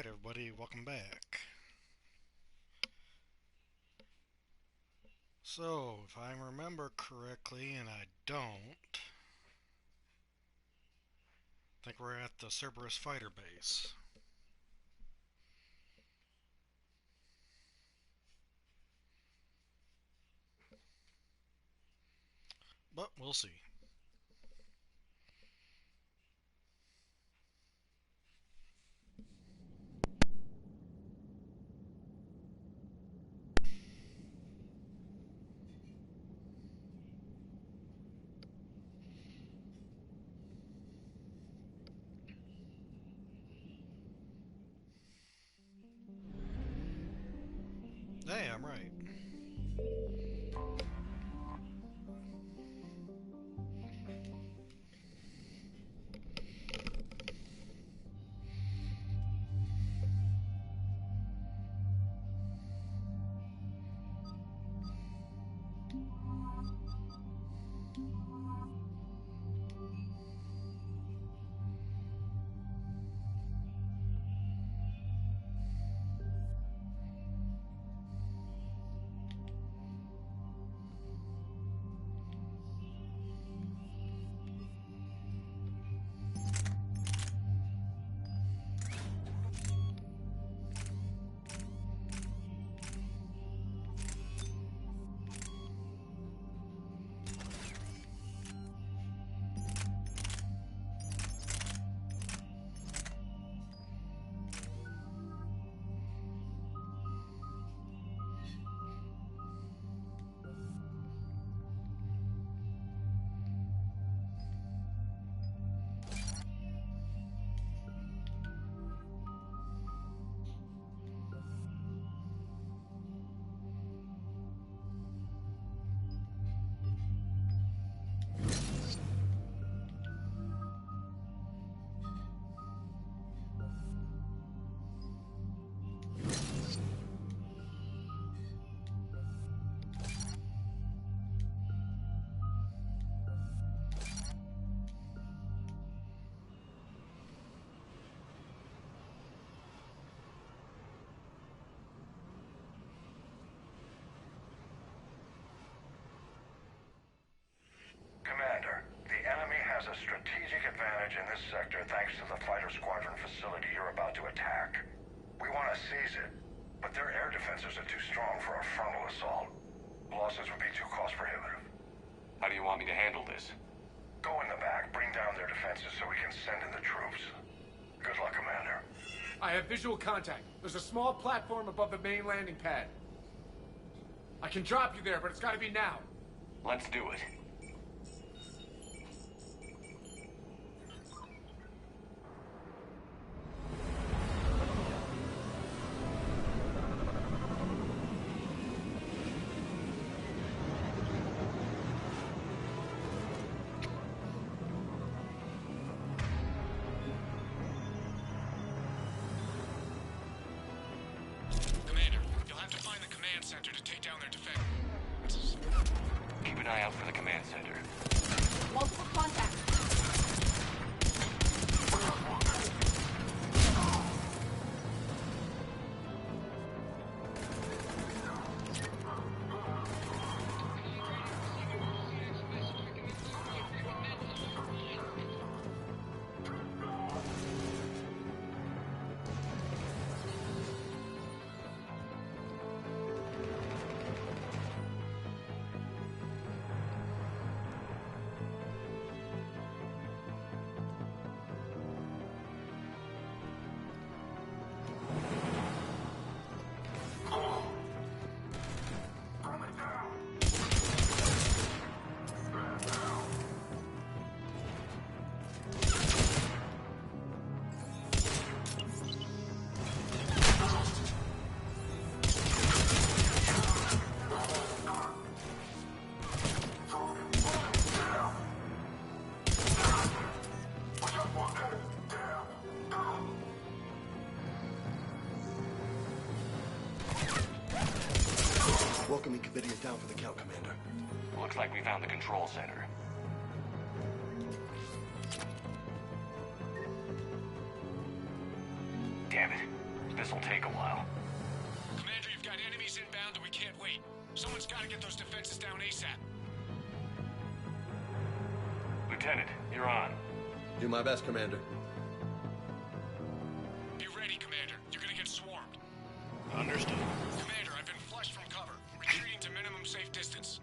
everybody, welcome back. So, if I remember correctly, and I don't, I think we're at the Cerberus fighter base. But we'll see. Hey, I'm right. Commander, the enemy has a strategic advantage in this sector thanks to the fighter squadron facility you're about to attack. We want to seize it, but their air defenses are too strong for a frontal assault. Losses would be too cost prohibitive. How do you want me to handle this? Go in the back, bring down their defenses so we can send in the troops. Good luck, Commander. I have visual contact. There's a small platform above the main landing pad. I can drop you there, but it's gotta be now. Let's do it. Commander, you'll have to find the command center to take down their defense. Keep an eye out for the command center. Multiple contacts. Welcoming Covidia down for the count, Commander. Looks like we found the control center. Damn it. This'll take a while. Commander, you've got enemies inbound and we can't wait. Someone's got to get those defenses down ASAP. Lieutenant, you're on. Do my best, Commander. Be ready, Commander. You're gonna get swarmed. Understood. Commander, I've been flushed from cover. Retreating to minimum safe distance.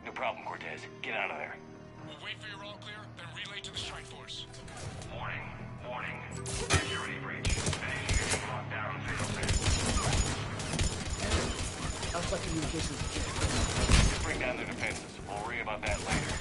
No problem, Cortez. Get out of there. We'll wait for your all clear, then relay to the strike force. Warning. Warning. Security breach. Initiating lockdown failsafe. Alpha communications. Just bring down their defenses. We'll worry about that later.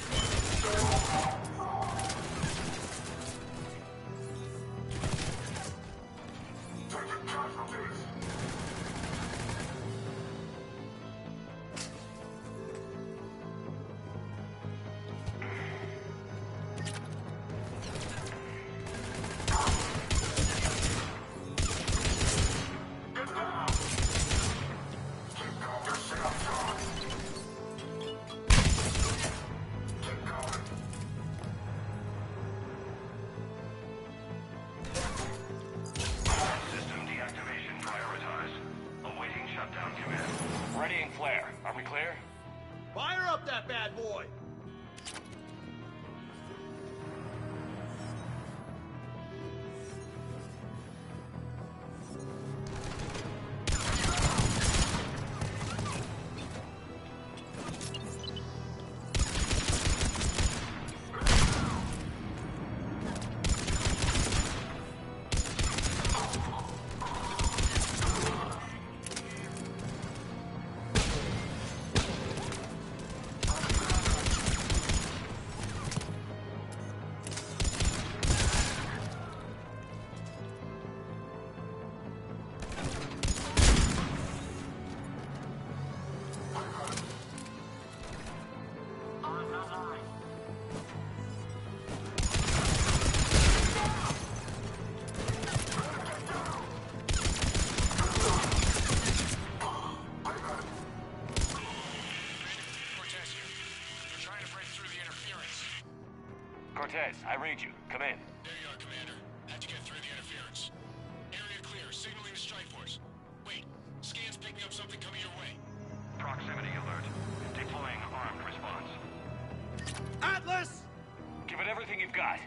System deactivation prioritized. Awaiting shutdown command. Readying flare. Are we clear? Fire up that bad boy! Cortez here. You're trying to break through the interference. Cortez, I read you. Come in. There you are, Commander. Had to get through the interference. Area clear. Signaling the strike force. Wait. Scan's picking up something coming your way. Proximity alert. Deploying armed response. Atlas! Give it everything you've got.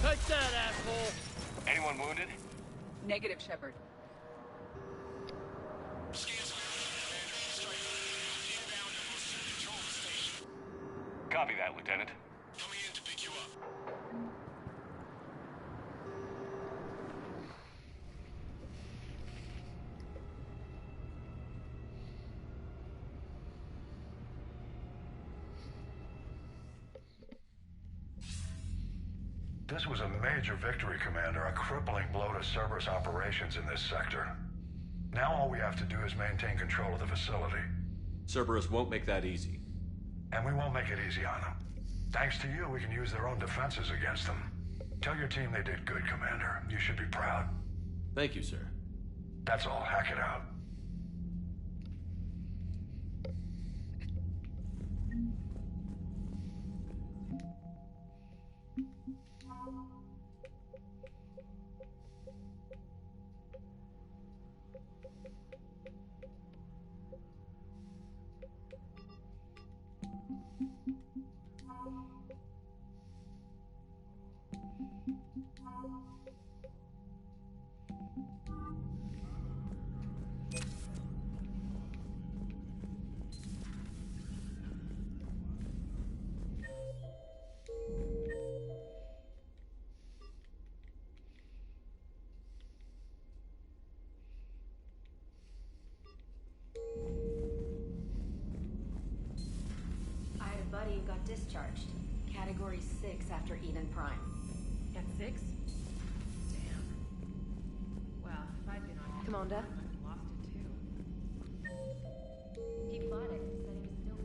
Take that, asshole! Anyone wounded? Negative, Shepard. Scan's Commander. Strike force. Inbound and will soon control the station. Copy that, Lieutenant. Coming in to pick you up. This was a major victory, Commander. A crippling blow to Cerberus operations in this sector. Now all we have to do is maintain control of the facility. Cerberus won't make that easy. And we won't make it easy on them. Thanks to you, we can use their own defenses against them. Tell your team they did good, Commander. You should be proud. Thank you, sir. That's all. Hack it out. I had a buddy who got discharged. Category 6 after Eden Prime. At 6? Damn. Well, if I'd been on Commander? I'd have lost it too. He fought it and said he was still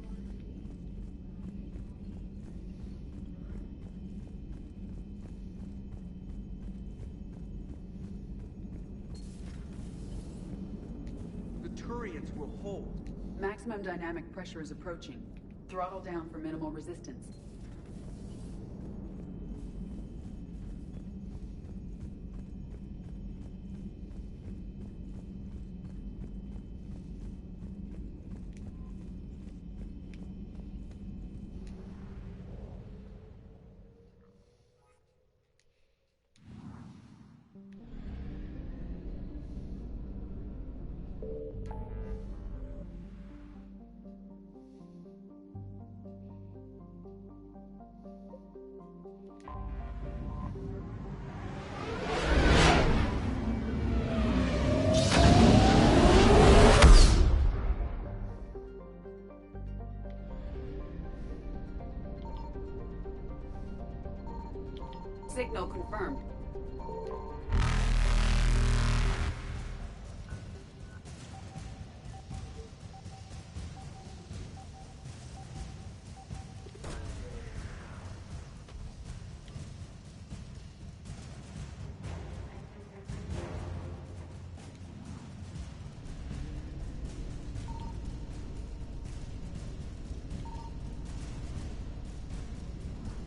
Alliance will hold. Maximum dynamic pressure is approaching. Throttle down for minimal resistance. Signal confirmed.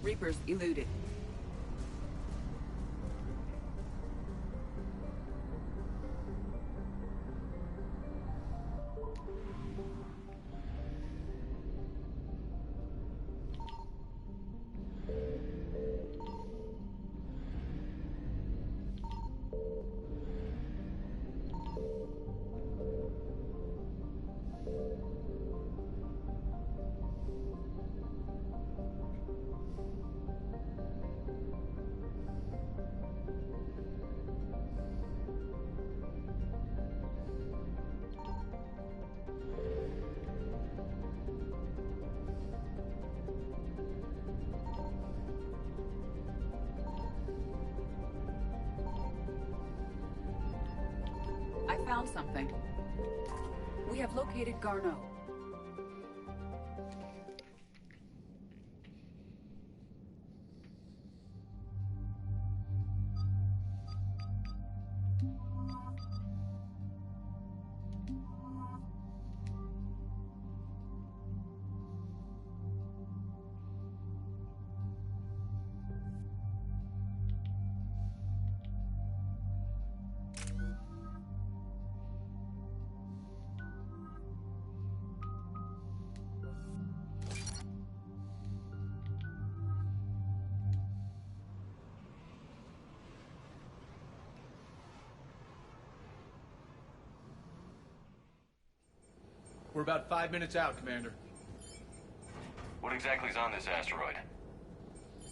Reapers eluded. I found something. We have located Garneau. We're about 5 minutes out, Commander. What exactly is on this asteroid?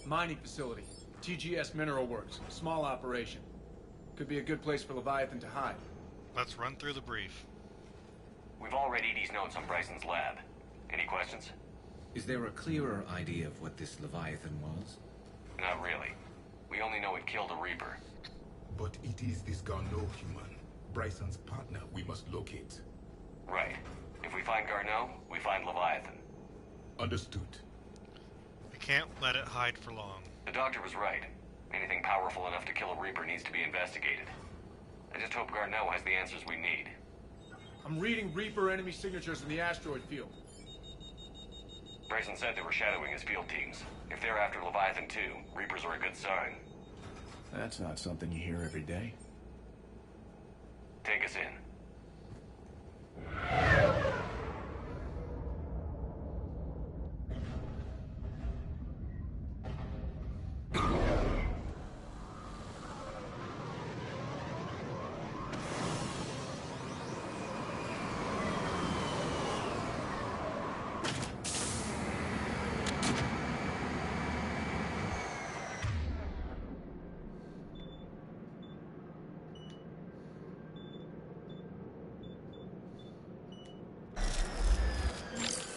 Mining facility. TGS Mineral Works. Small operation. Could be a good place for Leviathan to hide. Let's run through the brief. We've all read Edie's notes on Bryson's lab. Any questions? Is there a clearer idea of what this Leviathan was? Not really. We only know it killed a Reaper. But it is this Garneau human, Bryson's partner, we must locate. Right. If we find Garneau, we find Leviathan. Understood. We can't let it hide for long. The doctor was right. Anything powerful enough to kill a Reaper needs to be investigated. I just hope Garneau has the answers we need. I'm reading Reaper enemy signatures in the asteroid field. Bryson said they were shadowing his field teams. If they're after Leviathan too, Reapers are a good sign. That's not something you hear every day. Take us in.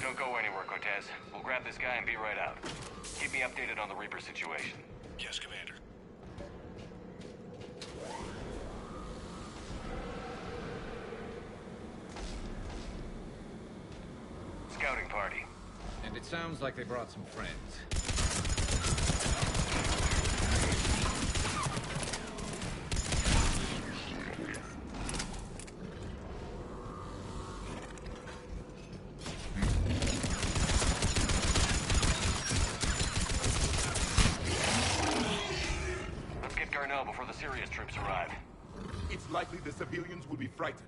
Don't go anywhere, Cortez. We'll grab this guy and be right out. Keep me updated on the Reaper situation. Yes, Commander. Scouting party. And it sounds like they brought some friends. know before the serious troops arrive. It's likely the civilians will be frightened.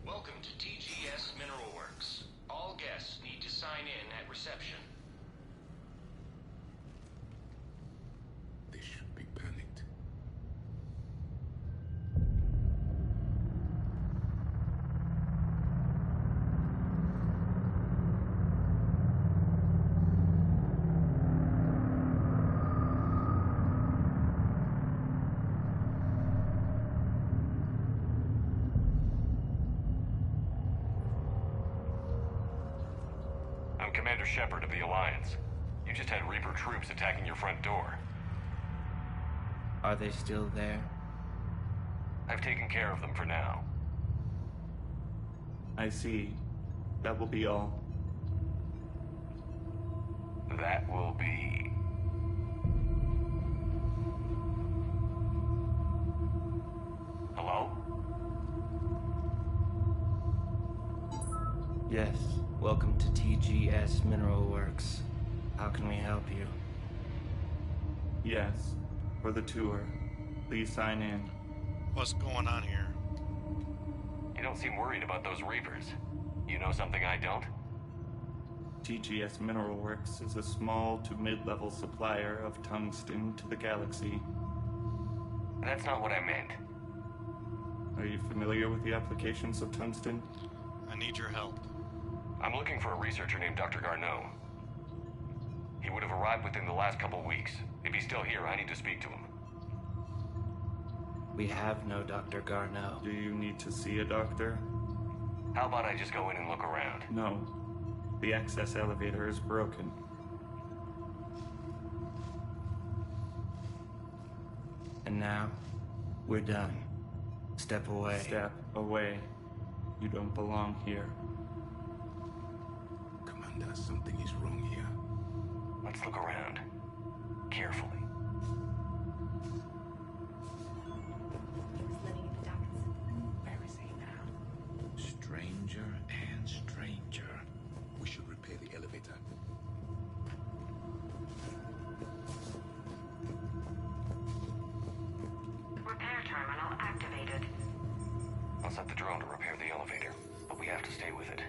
Welcome to TGS Mineral Works. All guests need to sign in at reception. They should be panicked. I'm Commander Shepard of the Alliance. You just had Reaper troops attacking your front door. Are they still there? I've taken care of them for now. I see. That will be all. That will be... Hello? Yes. Welcome to TGS Mineral Works. How can we help you? Yes. For the tour. Please sign in. What's going on here? You don't seem worried about those Reapers. You know something I don't? TGS Mineral Works is a small to mid-level supplier of tungsten to the galaxy. That's not what I meant. Are you familiar with the applications of tungsten? I need your help. I'm looking for a researcher named Dr. Garneau. He would have arrived within the last couple weeks. If he's still here, I need to speak to him. We have no Dr. Garneau. Do you need to see a doctor? How about I just go in and look around? No. The access elevator is broken. And now, we're done. Step away. Step away. You don't belong here. Commander, something is wrong here. Let's look around. Carefully. Where is he now? Stranger and stranger. We should repair the elevator. Repair terminal activated. I'll set the drone to repair the elevator, but we have to stay with it.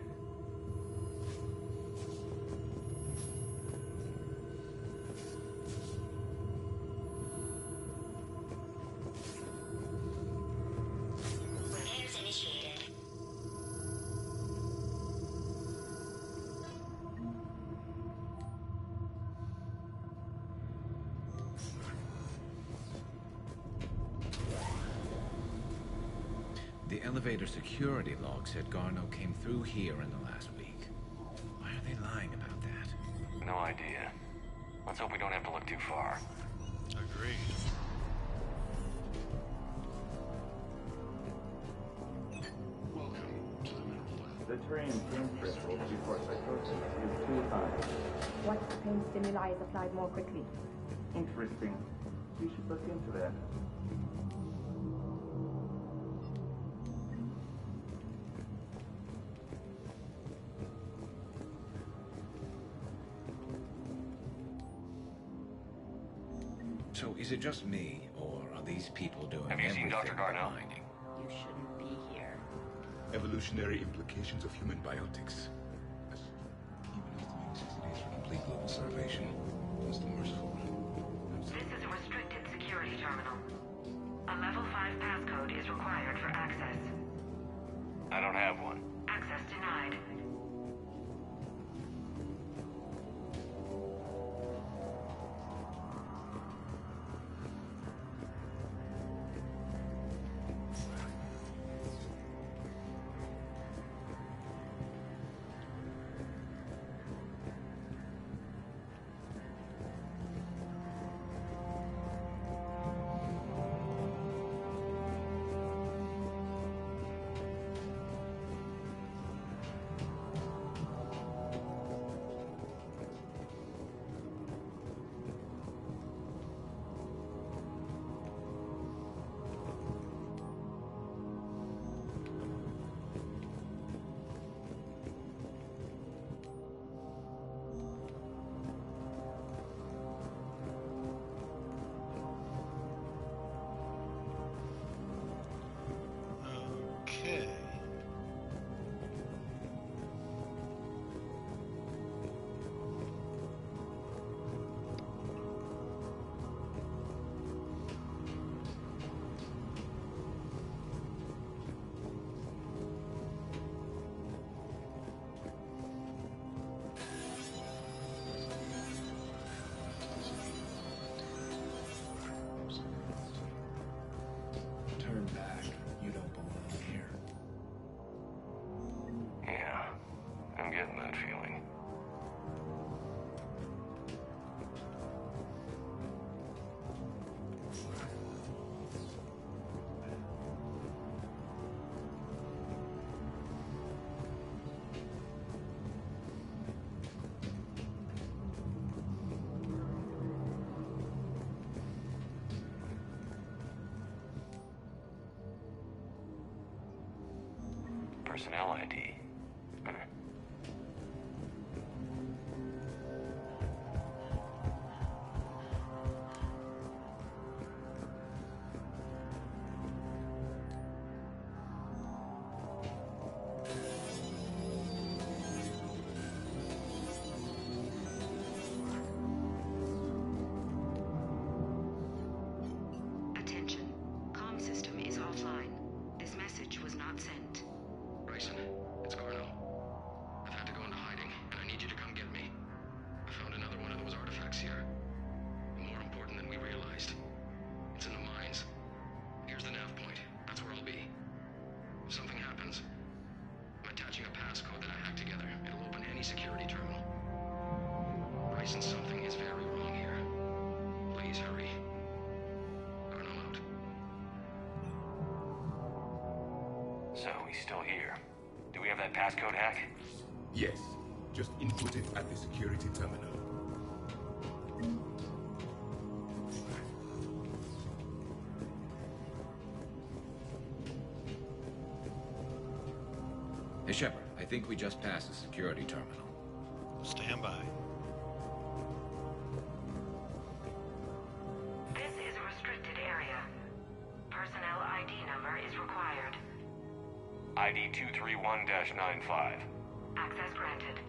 Repairs initiated. The elevator security log said Garneau came through here in the last week. Why are they lying about that? No idea. Let's hope we don't have to look too far. Agreed. The Turian pain threshold before psychosis is too high. What pain stimuli is applied more quickly? Interesting. We should look into that. So is it just me, or are these people doing Have you seen Dr. everything Garneau? but mining? You shouldn't be here. Evolutionary implications of human biotics. Even after 60 days for complete global starvation. That's the merciful. This is a restricted security terminal. A level 5 passcode is required for access. I don't have one. Access denied. personnel ID. Attention. Comm system is offline. This message was not sent. Bryson, it's Garno. I've had to go into hiding, and I need you to come get me. I found another one of those artifacts here. More important than we realized. It's in the mines. Here's the nav point. That's where I'll be. If something happens, I'm attaching a passcode that I hacked together. It'll open any security terminal. Bryson, something is very wrong here. Please hurry. Garno out. So he's still here. Do we have that passcode hack? Yes. Just input it at the security terminal. Hey, Shepard, I think we just passed the security terminal. Stand by. This is a restricted area. Personnel ID number is required. ID 231-95. Access granted.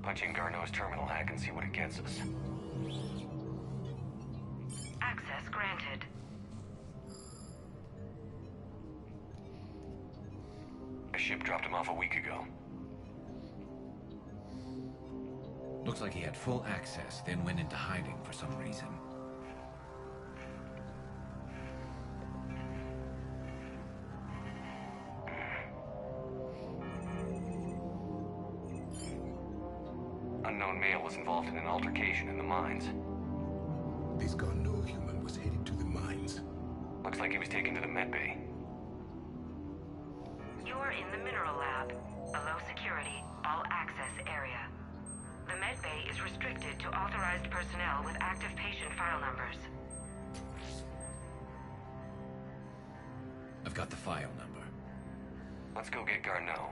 Punch in Garneau's terminal hack and see what it gets us. Access granted. A ship dropped him off a week ago. Looks like he had full access, then went into hiding for some reason. Unknown male was involved in an altercation in the mines. This Garneau human was headed to the mines. Looks like he was taken to the med bay. You're in the mineral lab, a low security, all access area. The med bay is restricted to authorized personnel with active patient file numbers. I've got the file number. Let's go get Garneau.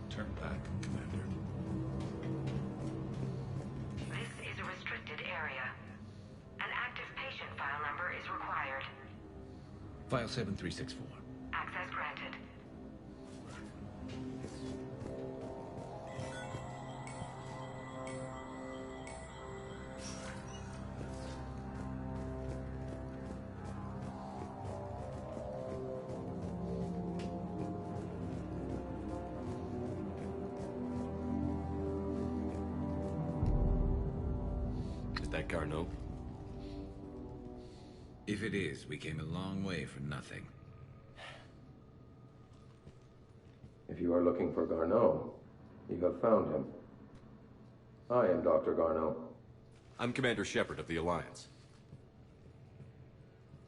Turn back, Commander. This is a restricted area. An active patient file number is required. File 7364. Access granted. Is that Garneau? If it is, we came a long way for nothing. If you are looking for Garneau, you have found him. I am Dr. Garneau. I'm Commander Shepard of the Alliance.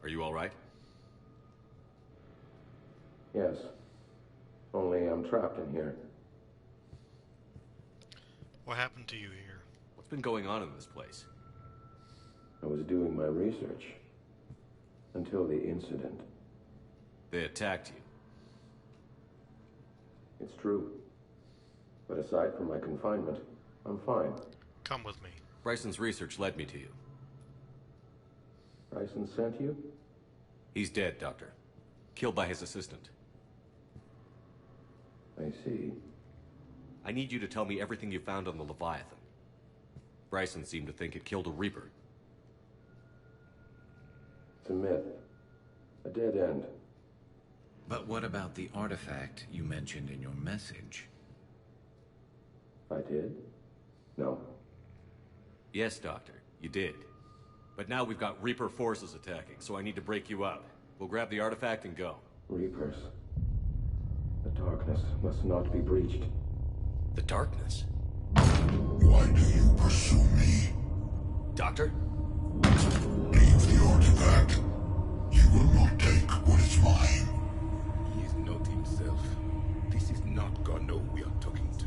Are you all right? Yes. Only I'm trapped in here. What happened to you here? What's been going on in this place? I was doing my research. Until the incident. They attacked you. It's true. But aside from my confinement, I'm fine. Come with me. Bryson's research led me to you. Bryson sent you? He's dead, Doctor. Killed by his assistant. I see. I need you to tell me everything you found on the Leviathan. Bryson seemed to think it killed a Reaper. It's a myth. A dead end. But what about the artifact you mentioned in your message? I did? No. Yes, Doctor, you did. But now we've got Reaper forces attacking, so I need to break you up. We'll grab the artifact and go. Reapers. The darkness must not be breached. The darkness? Why do you pursue me? Doctor? Leave the artifact. You will not take what is mine. He is not himself. This is not Garneau we are talking to.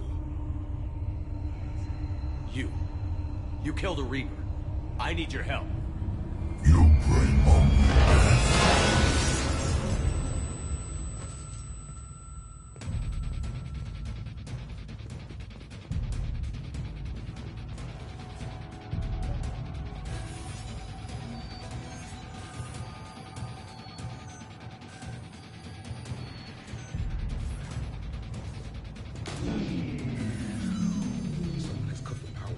You killed a Reaper. I need your help. You bring on someone has cut the power.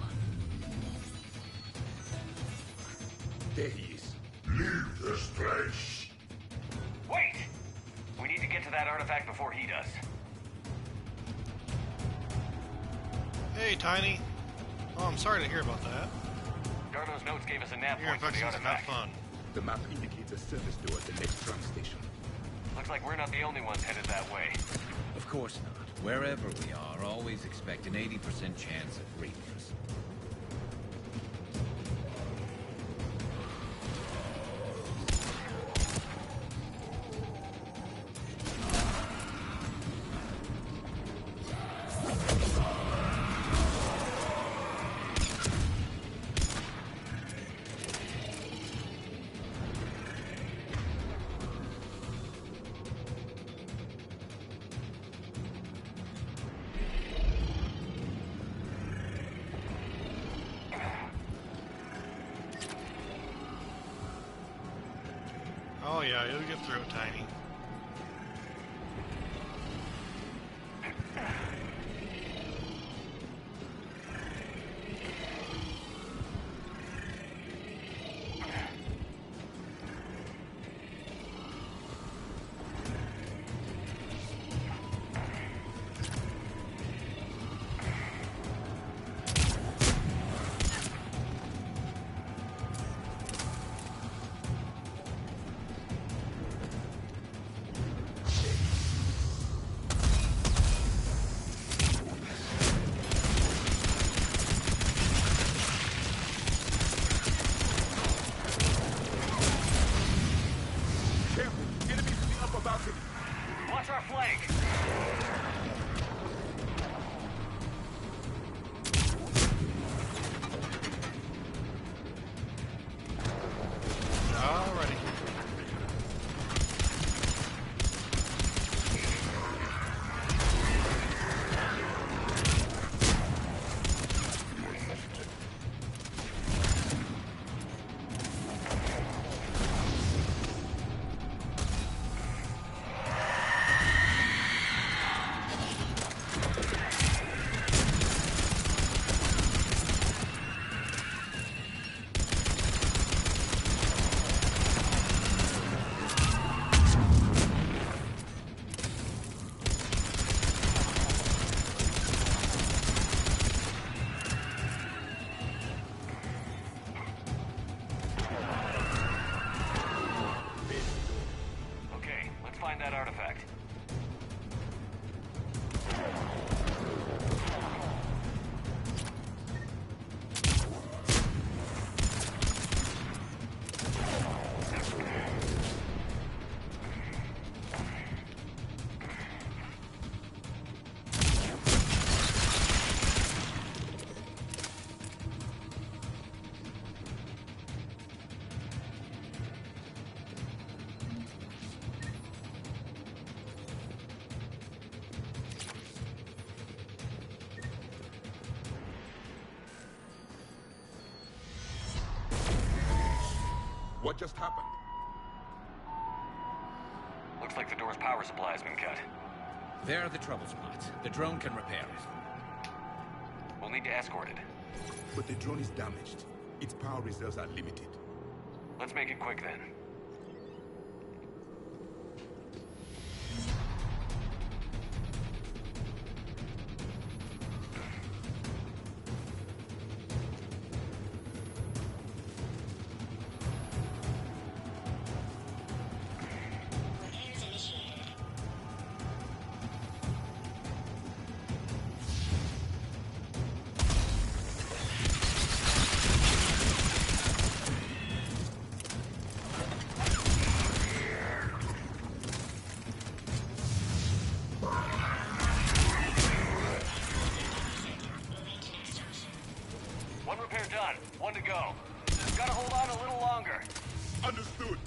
There he is. Leave this place. Wait! We need to get to that artifact before he does. Hey, Tiny. Oh, I'm sorry to hear about that. Garneau's notes gave us a nav Your point for the infection's not artifact. fun. The map indicates a service door at the next tram station. Looks like we're not the only ones headed that way. Of course not. Wherever we are, always expect an 80% chance of Reapers. Oh yeah, you'll get through it, Tiny. Watch our flank! Alrighty. Okay, let's find that artifact. What just happened? Looks like the door's power supply has been cut. There are the trouble spots. The drone can repair it. We'll need to escort it. But the drone is damaged. Its power reserves are limited. Let's make it quick then. One repair done. One to go. Gotta hold on a little longer. Understood.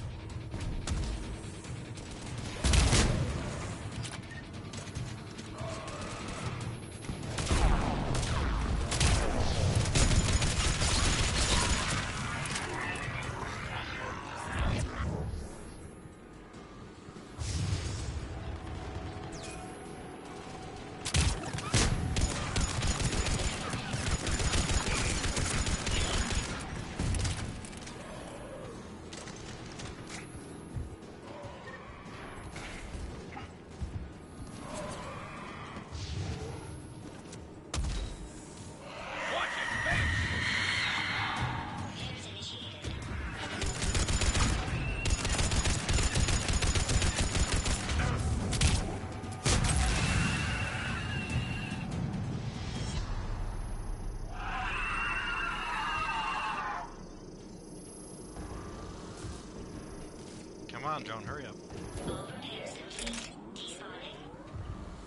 Come on, drone, hurry up.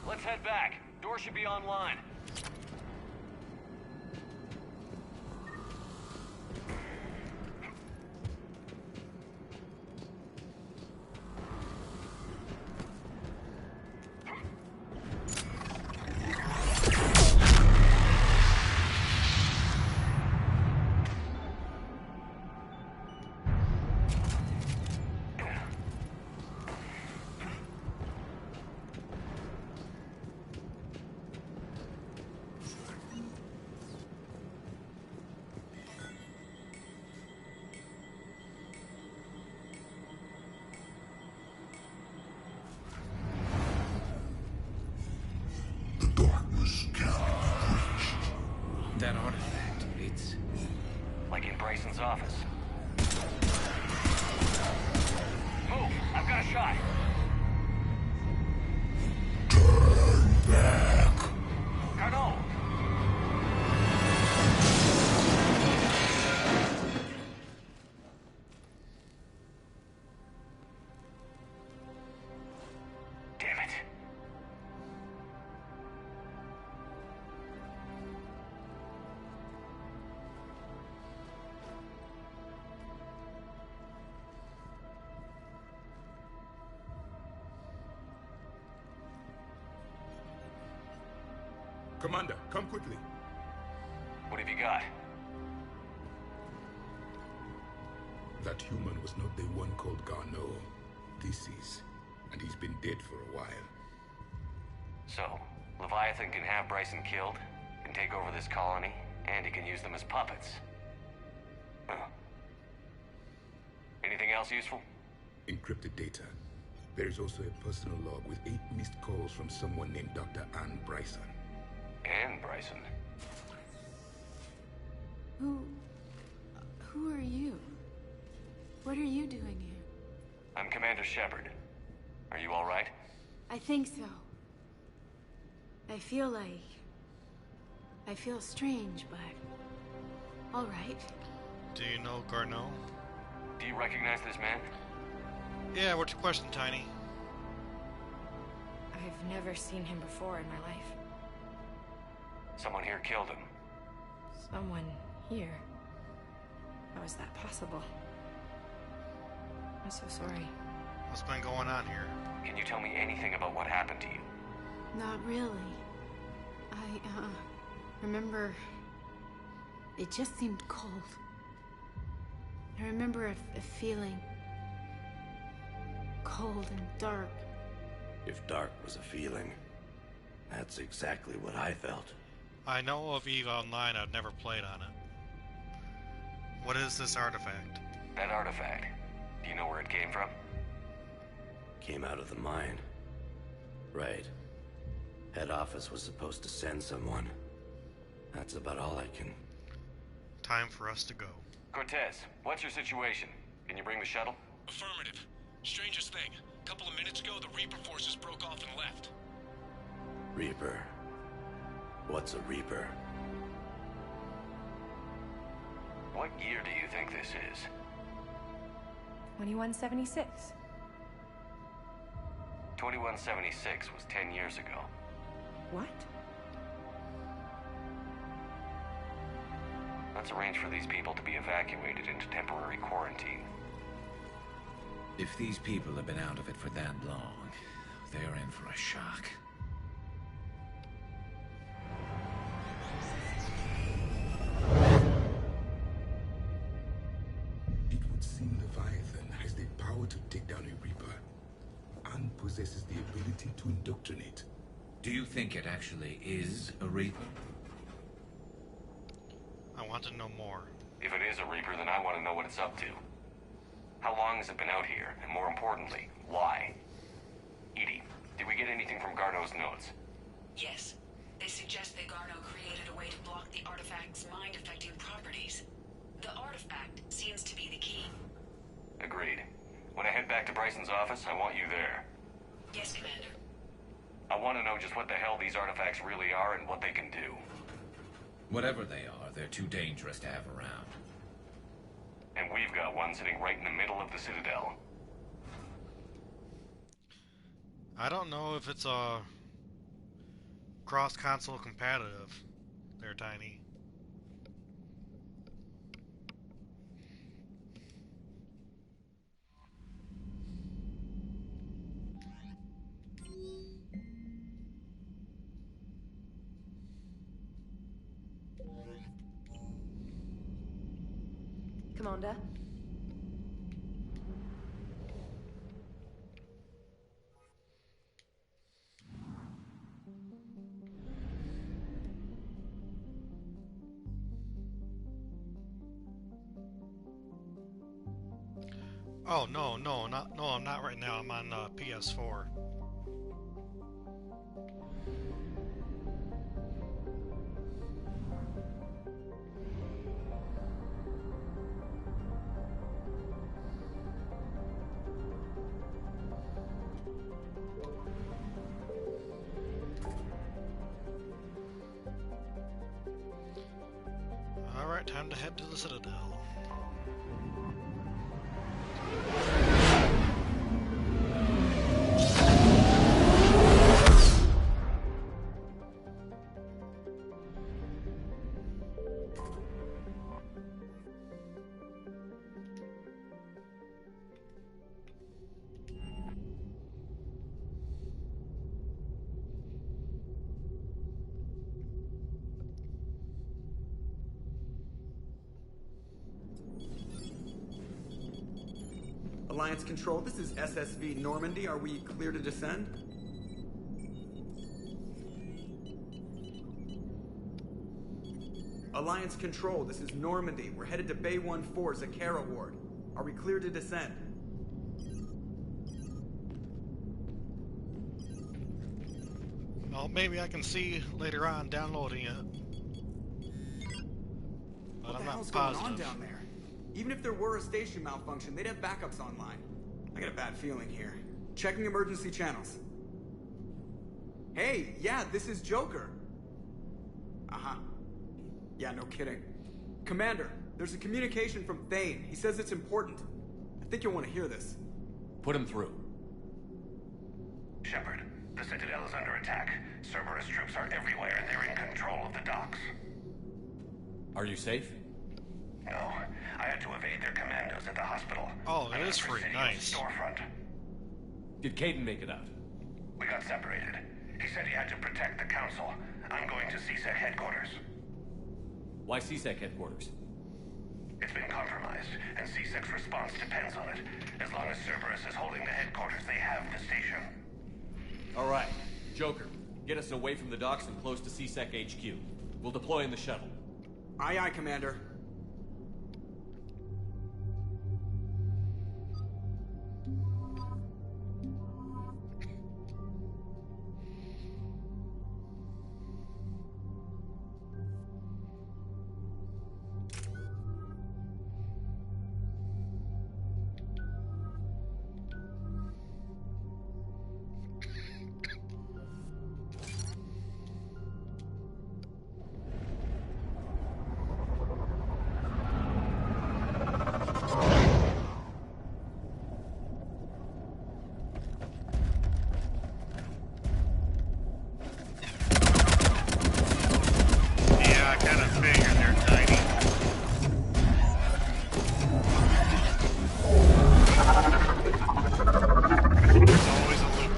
Let's head back. Door should be online. That artifact, it's... Like in Bryson's office. Move! I've got a shot! Turn back. Carnot! Damn it. Commander, come quickly. What have you got? That human was not the one called Garneau. This is. And he's been dead for a while. So, Leviathan can have Bryson killed, can take over this colony, and he can use them as puppets. Huh. Anything else useful? Encrypted data. There is also a personal log with 8 missed calls from someone named Dr. Ann Bryson. And Bryson. Who are you? What are you doing here? I'm Commander Shepard. Are you all right? I think so. I feel strange, but all right. Do you know Garneau? Do you recognize this man? Yeah, what's your question, Tiny? I've never seen him before in my life. Someone here killed him. Someone here? How is that possible? I'm so sorry. What's been going on here? Can you tell me anything about what happened to you? Not really. I remember it just seemed cold. I remember a feeling cold and dark If dark was a feeling, that's exactly what I felt. I know of EVE Online, I've never played on it. What is this artifact? That artifact, do you know where it came from? Came out of the mine. Right. Head office was supposed to send someone. That's about all I can... Time for us to go. Cortez, what's your situation? Can you bring the shuttle? Affirmative. Strangest thing. A couple of minutes ago, the Reaper forces broke off and left. Reaper. What's a Reaper? What year do you think this is? 2176. 2176 was 10 years ago. What? Let's arrange for these people to be evacuated into temporary quarantine. If these people have been out of it for that long, they're in for a shock. It would seem Leviathan has the power to take down a Reaper, and possesses the ability to indoctrinate. Do you think it actually is a Reaper? I want to know more. If it is a Reaper, then I want to know what it's up to. How long has it been out here? And more importantly, why? Edie, did we get anything from Garneau's notes? Yes. They suggest that Garneau created a way to block the artifact's mind-affecting properties. The artifact seems to be the key. Agreed. When I head back to Bryson's office, I want you there. Yes, Commander. I want to know just what the hell these artifacts really are and what they can do. Whatever they are, they're too dangerous to have around. And we've got one sitting right in the middle of the Citadel. I don't know if it's cross-console competitive there, Tiny. Commander? Oh, no, I'm not right now. I'm on PS4. Alright, time to head to the Citadel. Alliance Control, this is SSV Normandy. Are we clear to descend? Alliance Control, this is Normandy. We're headed to Bay 1-4, Zakara Ward. Are we clear to descend? Well, maybe I can see later on downloading it. But What I'm the not hell's positive. going on down there? Even if there were a station malfunction, they'd have backups online. I got a bad feeling here. Checking emergency channels. Hey, yeah, this is Joker. Uh-huh. Yeah, no kidding. Commander, there's a communication from Thane. He says it's important. I think you'll want to hear this. Put him through. Shepard, the Citadel is under attack. Cerberus troops are everywhere and they're in control of the docks. Are you safe? No, I had to evade their commandos at the hospital. Oh, it is free. Nice. Storefront. Did Caden make it out? We got separated. He said he had to protect the Council. I'm going to CSEC headquarters. Why CSEC headquarters? It's been compromised, and CSEC's response depends on it. As long as Cerberus is holding the headquarters, they have the station. Alright, Joker, get us away from the docks and close to CSEC HQ. We'll deploy in the shuttle. Aye, aye, Commander. Yeah, I kind of figured they're tiny. There's always a loop.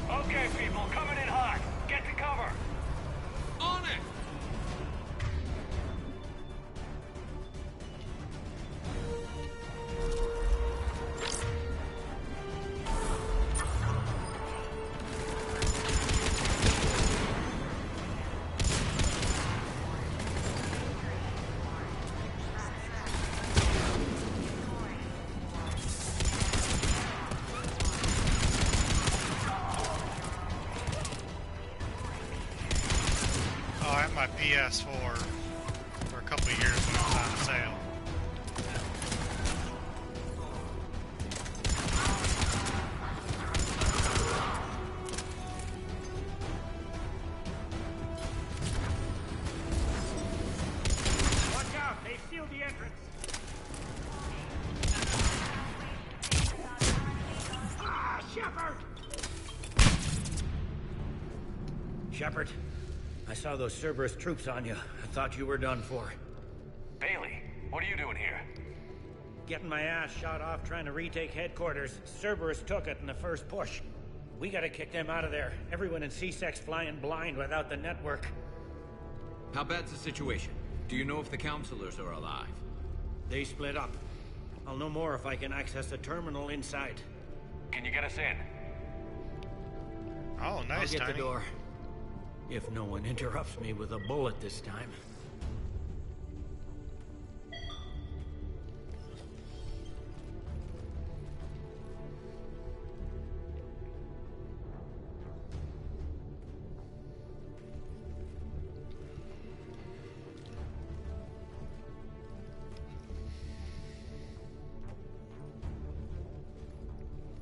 Okay, people, coming in hot. Get to cover. On it! Oh, I had my PS4 for a couple of years when it was on sale. Watch out, they sealed the entrance. Ah, Shepard! Shepard, I saw those Cerberus troops on you. I thought you were done for. Bailey, what are you doing here? Getting my ass shot off trying to retake headquarters. Cerberus took it in the first push. We gotta kick them out of there. Everyone in CSEC's flying blind without the network. How bad's the situation? Do you know if the counselors are alive? They split up. I'll know more if I can access the terminal inside. Can you get us in? Oh, nice, I'll get Tiny. the door. If no one interrupts me with a bullet this time.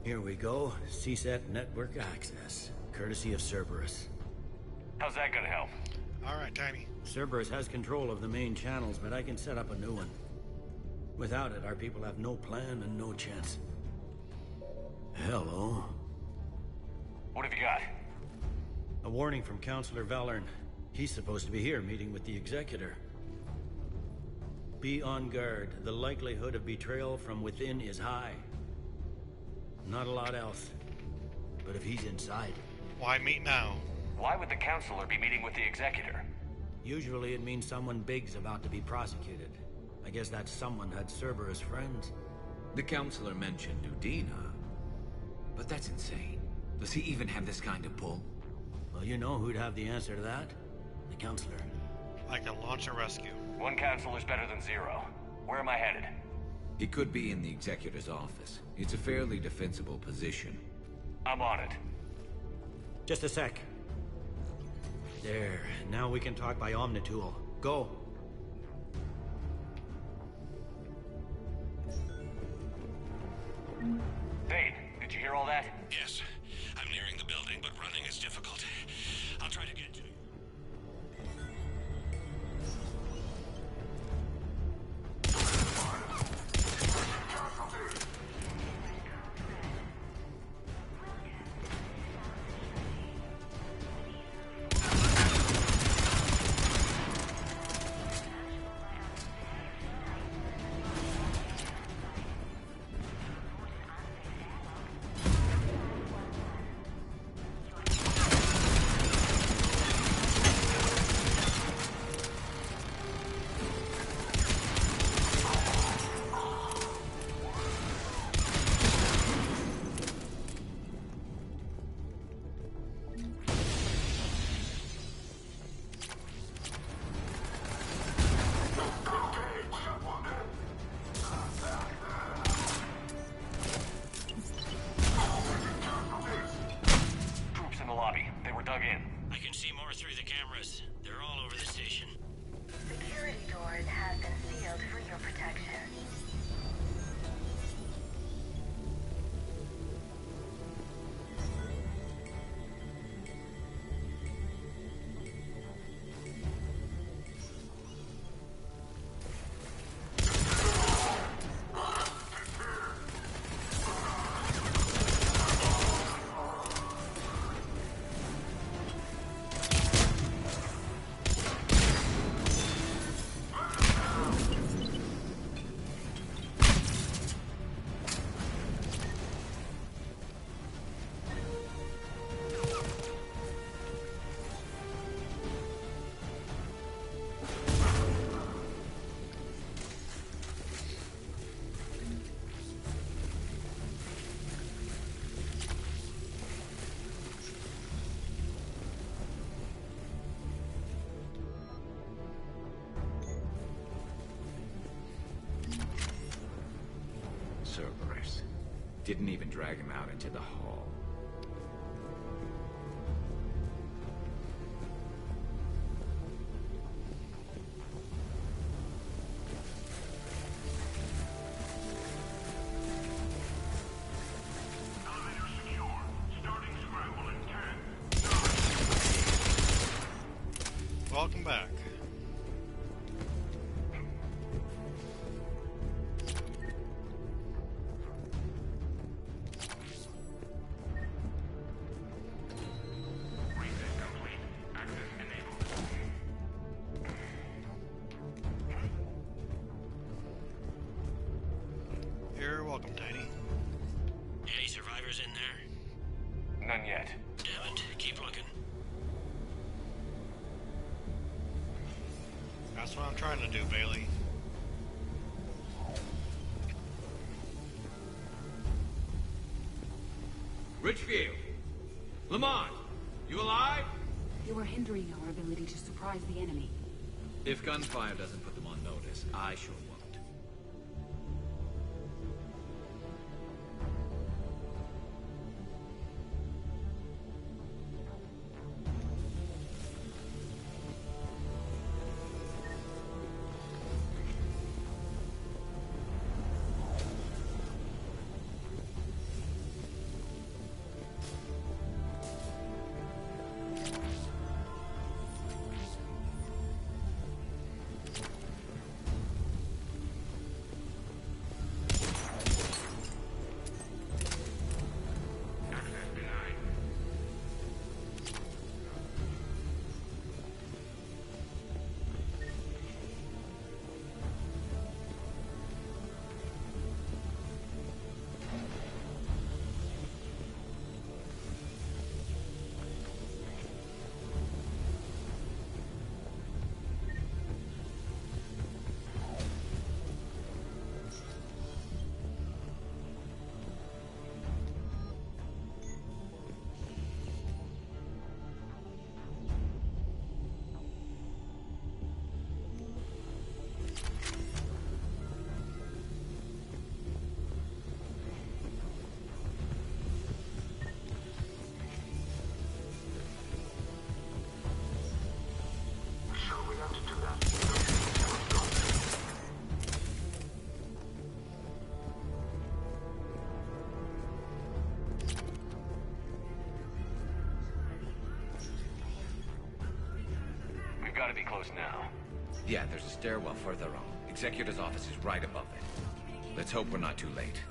Here we go. CSEC network access, courtesy of Cerberus. How's that gonna help? Alright, Tiny. Cerberus has control of the main channels, but I can set up a new one. Without it, our people have no plan and no chance. Hello. What have you got? A warning from Counselor Valern. He's supposed to be here meeting with the Executor. Be on guard. The likelihood of betrayal from within is high. Not a lot else. But if he's inside... Why meet now? Why would the counselor be meeting with the Executor? Usually it means someone big's about to be prosecuted. I guess that someone had Cerberus friends. The counselor mentioned Udina. But that's insane. Does he even have this kind of pull? Well, you know who'd have the answer to that? The counselor. I can launch a rescue. One counselor's better than zero. Where am I headed? He could be in the Executor's office. It's a fairly defensible position. I'm on it. Just a sec. There. Now we can talk by Omnitool. Go. Vane, did you hear all that? Yes. I'm nearing the building, but running is difficult. I'll try to get to you. didn't even drag him out into the hall. Welcome back. You're welcome, Tiny. Any survivors in there? None yet. Damn it. Keep looking. That's what I'm trying to do, Bailey. Richfield! Lamont! You alive? You are hindering our ability to surprise the enemy. If gunfire doesn't put them on notice, I sure won't. Gotta be close now. Yeah, there's a stairwell further on. Executor's office is right above it. Let's hope we're not too late.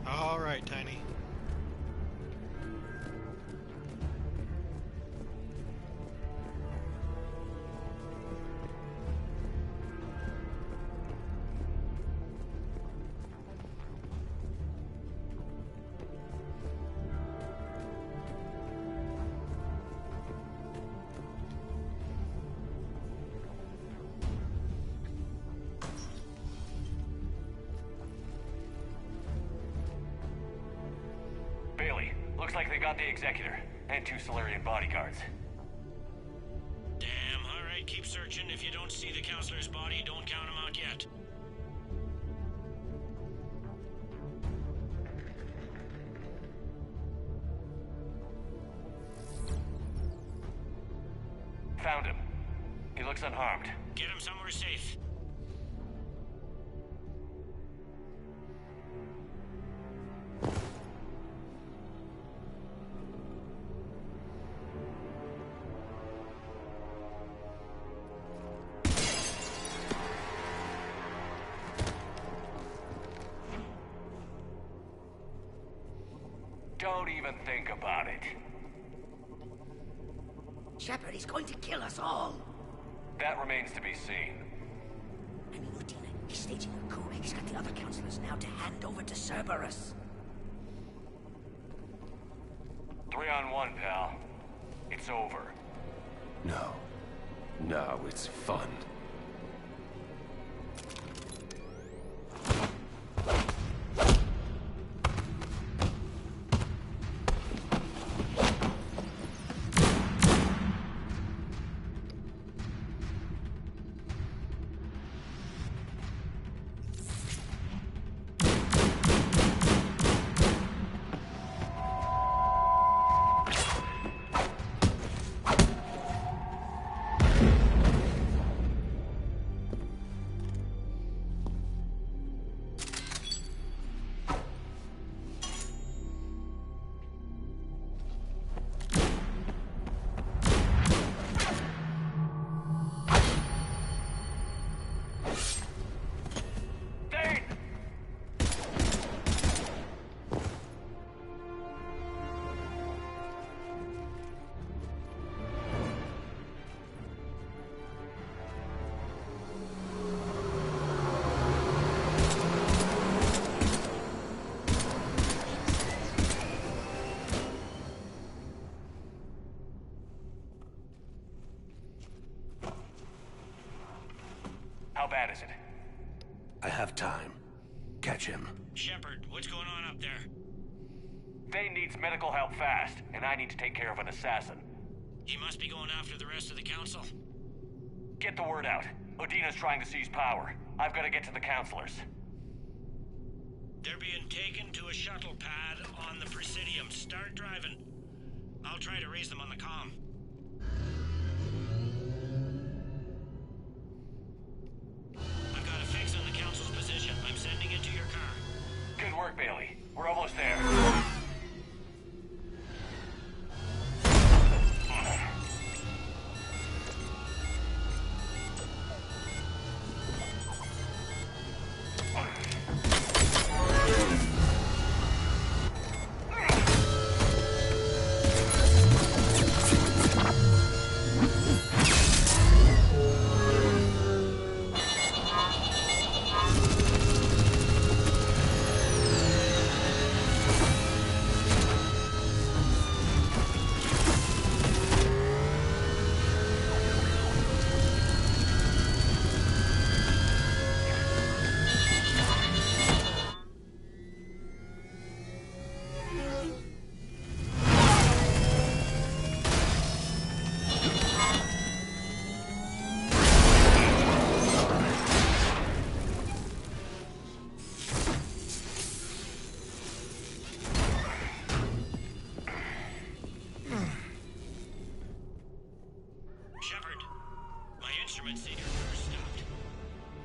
All right, Tiny. Bailey, looks like they got the Executor and 2 Solarian bodyguards. Damn, alright, keep searching. If you don't see the counselor's body, don't count him out yet. Found him. He looks unharmed. Get him somewhere safe. Don't even think about it. Shepard, he's going to kill us all. That remains to be seen. I mean, Udina, he's staging a coup. He's got the other counselors now to hand over to Cerberus. 3-on-1, pal. It's over. No. No, it's fun. How bad is it? I have time. Catch him. Shepard, what's going on up there? Thane needs medical help fast, and I need to take care of an assassin. He must be going after the rest of the council. Get the word out. Udina's trying to seize power. I've got to get to the counselors. They're being taken to a shuttle pad on the Presidium. Start driving. I'll try to raise them on the comm. I've got a fix on the council's position. I'm sending it to your car. Good work, Bailey. We're almost there.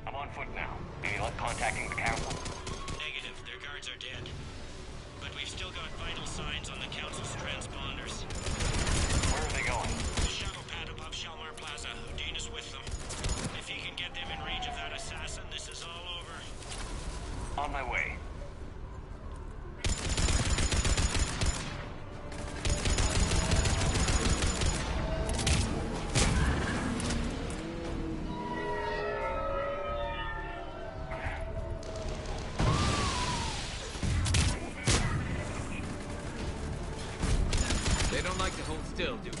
I'm on foot now. Any luck contacting the council? Negative. Their guards are dead. But we've still got vital signs on the council's transponders. Where are they going? The shuttle pad above Shalmar Plaza. Udina's with them. If he can get them in range of that assassin, this is all over. On my way. They don't like to hold still, do they?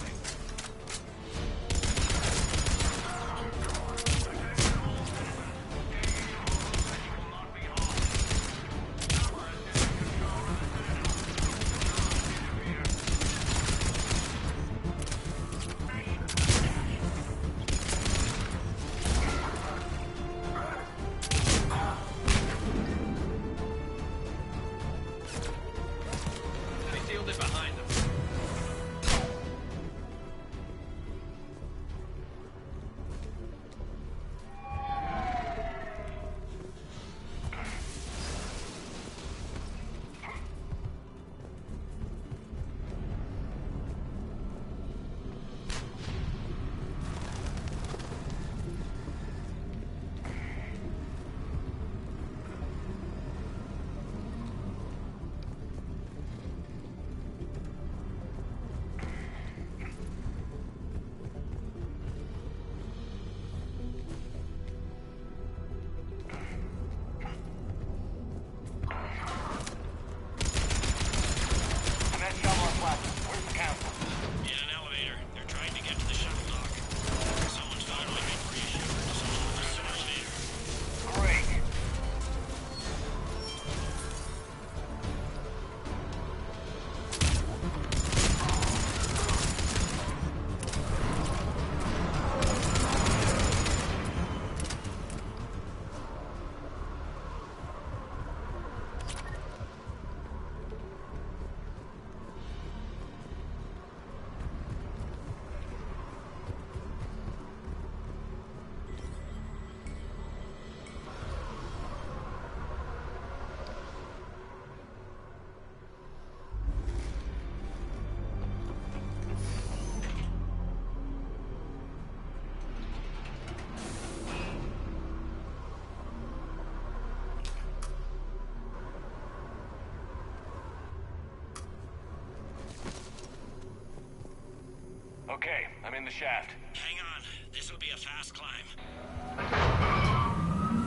Okay, I'm in the shaft. Hang on. This'll be a fast climb.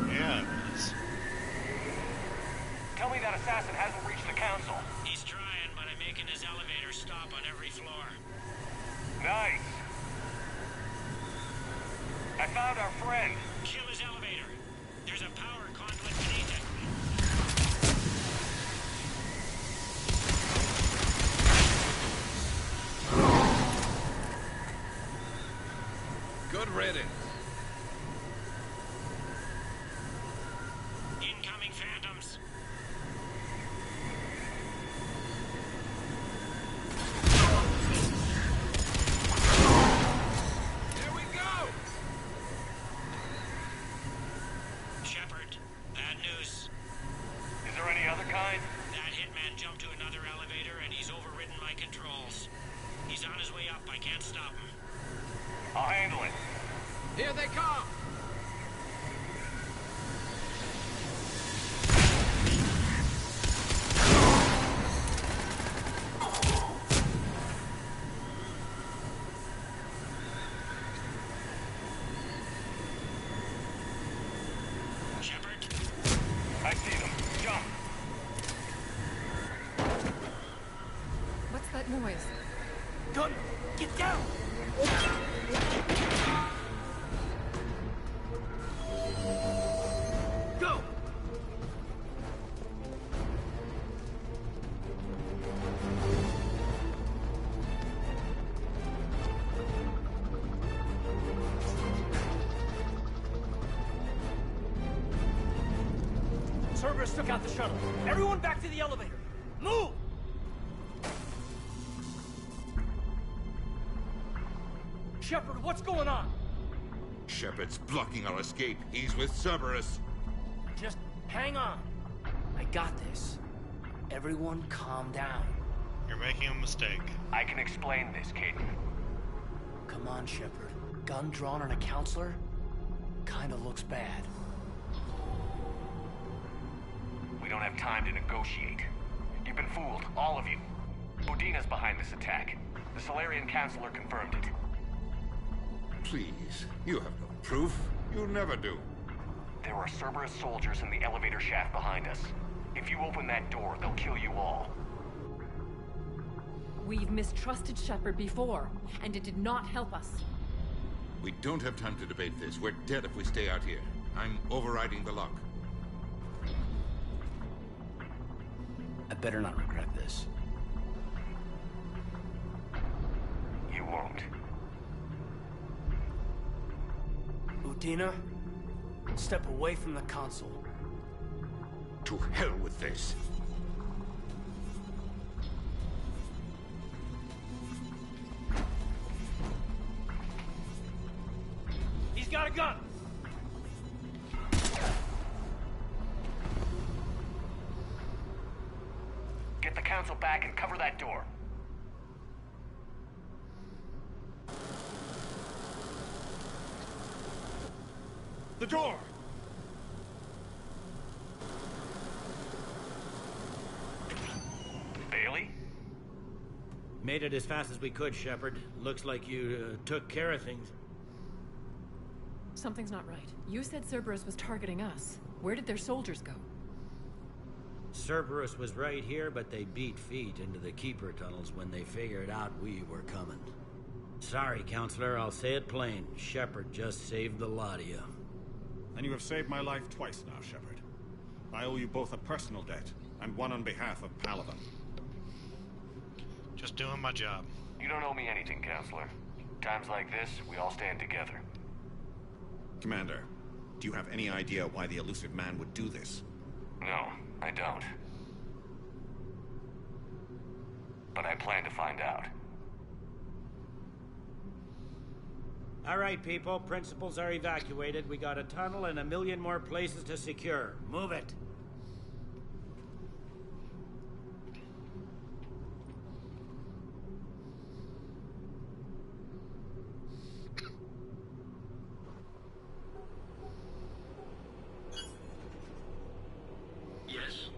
Yeah, it is. Tell me that assassin hasn't reached the council. He's trying, but I'm making his elevator stop on every floor. Nice. I found our friend. Kill his elevator. There's a power conduit beneath it. Good riddance. Incoming phantoms. Here we go! Shepard, bad news. Is there any other kind? That hitman jumped to another elevator and he's overridden my controls. He's on his way up. I can't stop him. I'll handle it. Here they come! Shepard? I see them. Jump. What's that noise? Gun! Get down! Go! Cerberus took out the shuttle. Everyone back to the elevator. Move! Shepard, what's going on? Shepard's blocking our escape. He's with Cerberus. Just hang on. I got this. Everyone calm down. You're making a mistake. I can explain this, kid. Come on, Shepard. Gun drawn on a counselor? Kinda looks bad. We don't have time to negotiate. You've been fooled, all of you. Udina's behind this attack. The Solarian Counselor confirmed it. Please, you have no proof. You never do. There are Cerberus soldiers in the elevator shaft behind us. If you open that door, they'll kill you all. We've mistrusted Shepard before, and it did not help us. We don't have time to debate this. We're dead if we stay out here. I'm overriding the lock. I better not regret this. You won't. Udina, step away from the console. To hell with this. He's got a gun! Get the council back and cover that door. The door! Bailey? Made it as fast as we could, Shepard. Looks like you took care of things. Something's not right. You said Cerberus was targeting us. Where did their soldiers go? Cerberus was right here, but they beat feet into the Keeper tunnels when they figured out we were coming. Sorry, Counselor, I'll say it plain. Shepard just saved the lot of you. And you have saved my life twice now, Shepard. I owe you both a personal debt, and one on behalf of Paragon. Just doing my job. You don't owe me anything, Counselor. Times like this, we all stand together. Commander, do you have any idea why the elusive man would do this? No, I don't. But I plan to find out. All right, people. Principals are evacuated. We got a tunnel and 1 million more places to secure. Move it. Yes?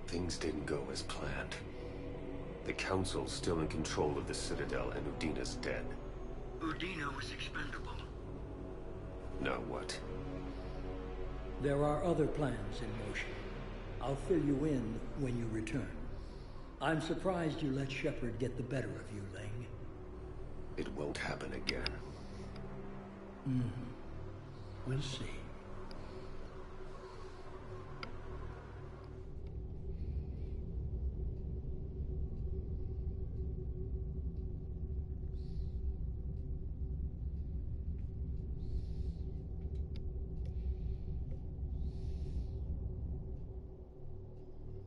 Things didn't go as planned. The Council's still in control of the Citadel and Udina's dead. Udina was expendable. Now what? There are other plans in motion. I'll fill you in when you return. I'm surprised you let Shepard get the better of you, Ling. It won't happen again. We'll see.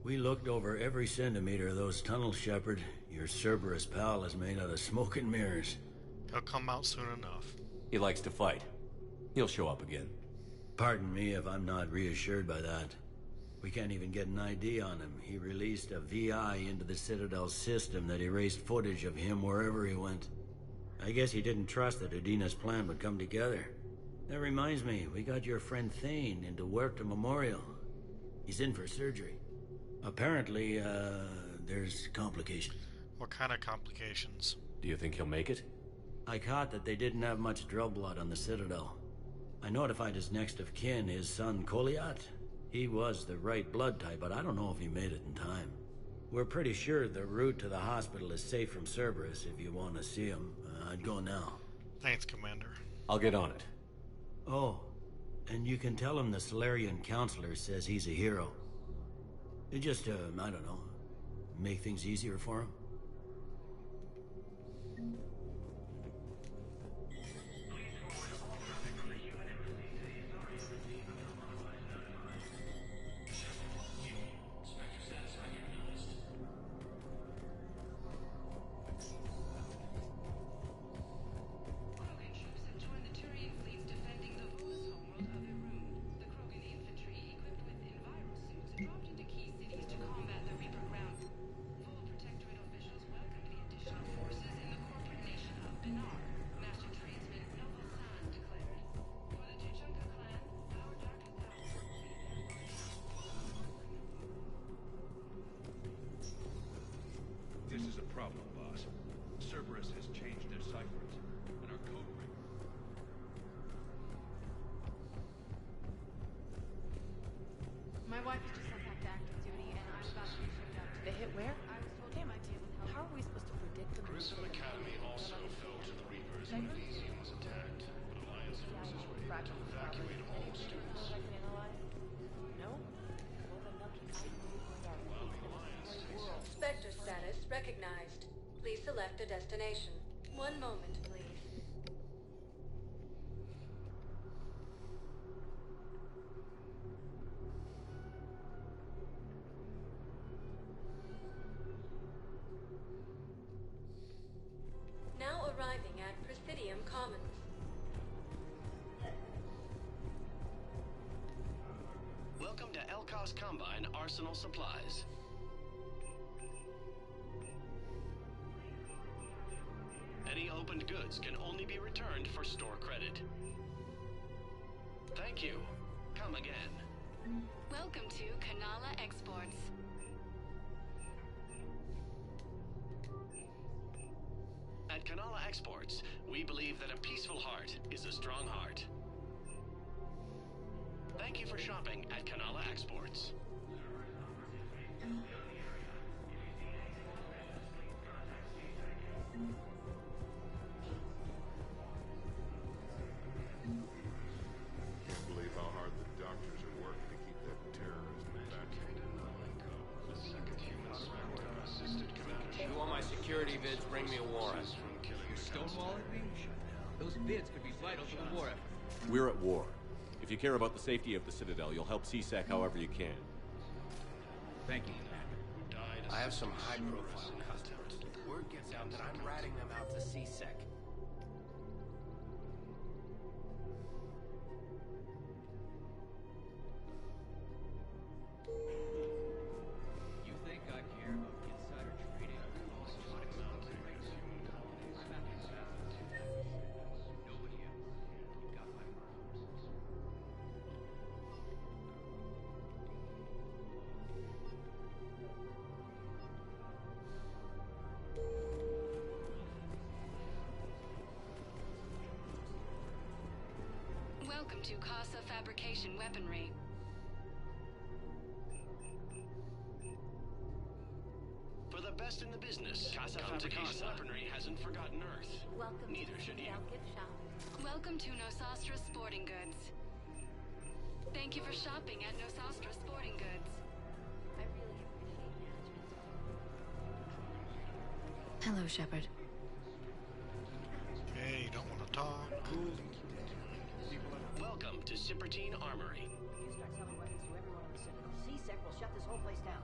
We looked over every centimeter of those tunnels, Shepard. Your Cerberus pal is made out of smoke and mirrors. He'll come out soon enough. He likes to fight. He'll show up again. Pardon me if I'm not reassured by that. We can't even get an ID on him. He released a VI into the Citadel system that erased footage of him wherever he went. I guess he didn't trust that Udina's plan would come together. That reminds me, we got your friend Thane into Huerta Memorial. He's in for surgery. Apparently, there's complications. What kind of complications? Do you think he'll make it? I caught that they didn't have much drill blood on the Citadel. I notified his next of kin, his son Koliat. He was the right blood type, but I don't know if he made it in time. We're pretty sure the route to the hospital is safe from Cerberus if you want to see him. I'd go now. Thanks, Commander. I'll get on it. Oh, and you can tell him the Solarian counselor says he's a hero. It just, I don't know, make things easier for him. This is a problem, boss. Cerberus has changed their ciphers, and our code ring. My wife is just sent back to active duty, and I'm about to be shipped out. They hit where? I was told they might be able to help. How are we supposed to predict them? Grissom Academy also fell to the Reapers when Elysium was attacked, but Alliance forces were able to evacuate all students. No? Well, then they'll keep fighting While the Alliance takes Spectre status recognized. Please select a destination. One moment, please. Now arriving at Presidium Commons. Welcome to Elkos Combine Arsenal Supplies. Any opened goods can only be returned for store credit. Thank you. Come again. Welcome to Kanala Exports. At Kanala Exports, we believe that a peaceful heart is a strong heart. Thank you for shopping at Kanala Exports. Can't believe how hard the doctors are working to keep that terrorist back. The second human Spectre assisted Commander. You want my security vids, bring me a warrant. You stonewalling me? Those vids could be vital to the war effort. We're at war. If you care about the safety of the Citadel, you'll help CSEC however you can. Thank you, Commander. I have some high-profile customers. Word gets out that I'm ratting them out to CSEC. You think I care about insider trading? Nobody else. You got my word. to Casa Fabrication Weaponry. For the best in the business, Casa Fabrication Weaponry hasn't forgotten Earth. Welcome Neither to should you. Gift Shop. Welcome to Nosastra Sporting Goods. Thank you for shopping at Nosastra Sporting Goods. I really appreciate management. Hello, Shepard. Okay, you don't want to talk. Welcome to Cypertine Armory. You start selling weapons to everyone in the Citadel, C-Sec will shut this whole place down.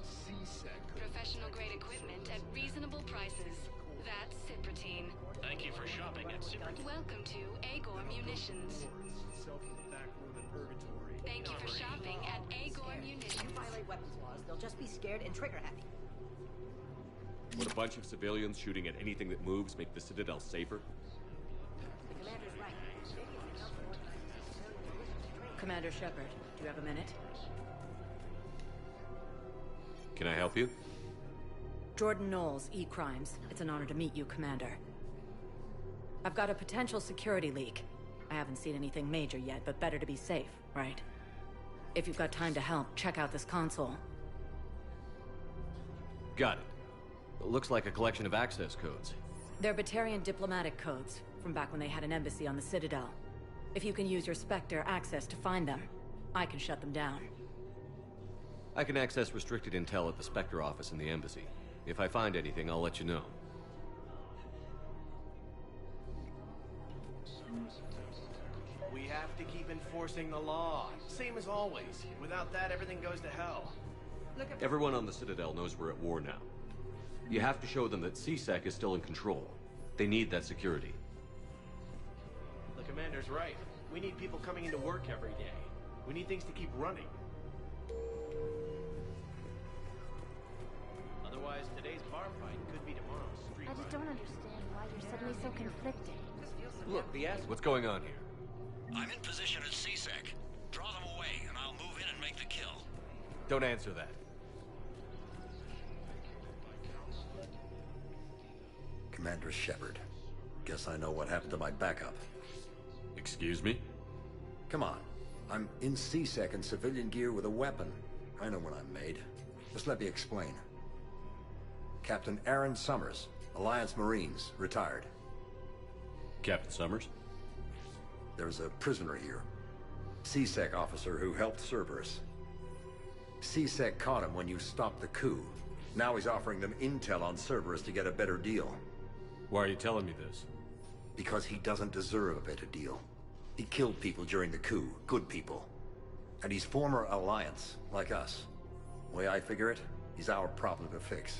C-Sec. Professional grade equipment at reasonable prices. That's Cypertine. Thank you for shopping at Cypertine. Welcome to Agor Munitions. Thank you for shopping at Agor If Munitions. you violate weapons laws, they'll just be scared and trigger happy. Would a bunch of civilians shooting at anything that moves make the Citadel safer? The commander's right. Maybe it can help to organize civilian militias to train. Commander Shepard, do you have a minute? Can I help you? Jordan Knowles, E-Crimes. It's an honor to meet you, Commander. I've got a potential security leak. I haven't seen anything major yet, but better to be safe, right? If you've got time to help, check out this console. Got it. It looks like a collection of access codes. They're Batarian diplomatic codes, from back when they had an embassy on the Citadel. If you can use your Spectre access to find them, I can shut them down. I can access restricted intel at the Spectre office in the embassy. If I find anything, I'll let you know. We have to keep enforcing the law. Same as always. Without that, everything goes to hell. Look at Everyone on the Citadel knows we're at war now. You have to show them that C-Sec is still in control. They need that security. the commander's right. We need people coming into work every day. We need things to keep running. Otherwise, today's bar fight could be tomorrow's street I just fight. don't understand why you're suddenly so conflicted. Look, the ass. What's going on here? I'm in position at C-Sec. Draw them away, and I'll move in and make the kill. Don't answer that. Commander Shepard. Guess I know what happened to my backup. Excuse me? Come on. I'm in C-Sec in civilian gear with a weapon. I know what I'm made. Just let me explain. Captain Aaron Summers, Alliance Marines, retired. Captain Summers? There's a prisoner here. C-Sec officer who helped Cerberus. C-Sec caught him when you stopped the coup. Now he's offering them intel on Cerberus to get a better deal. Why are you telling me this? Because he doesn't deserve a better deal. He killed people during the coup, good people. And he's former Alliance, like us. The way I figure it, he's our problem to fix.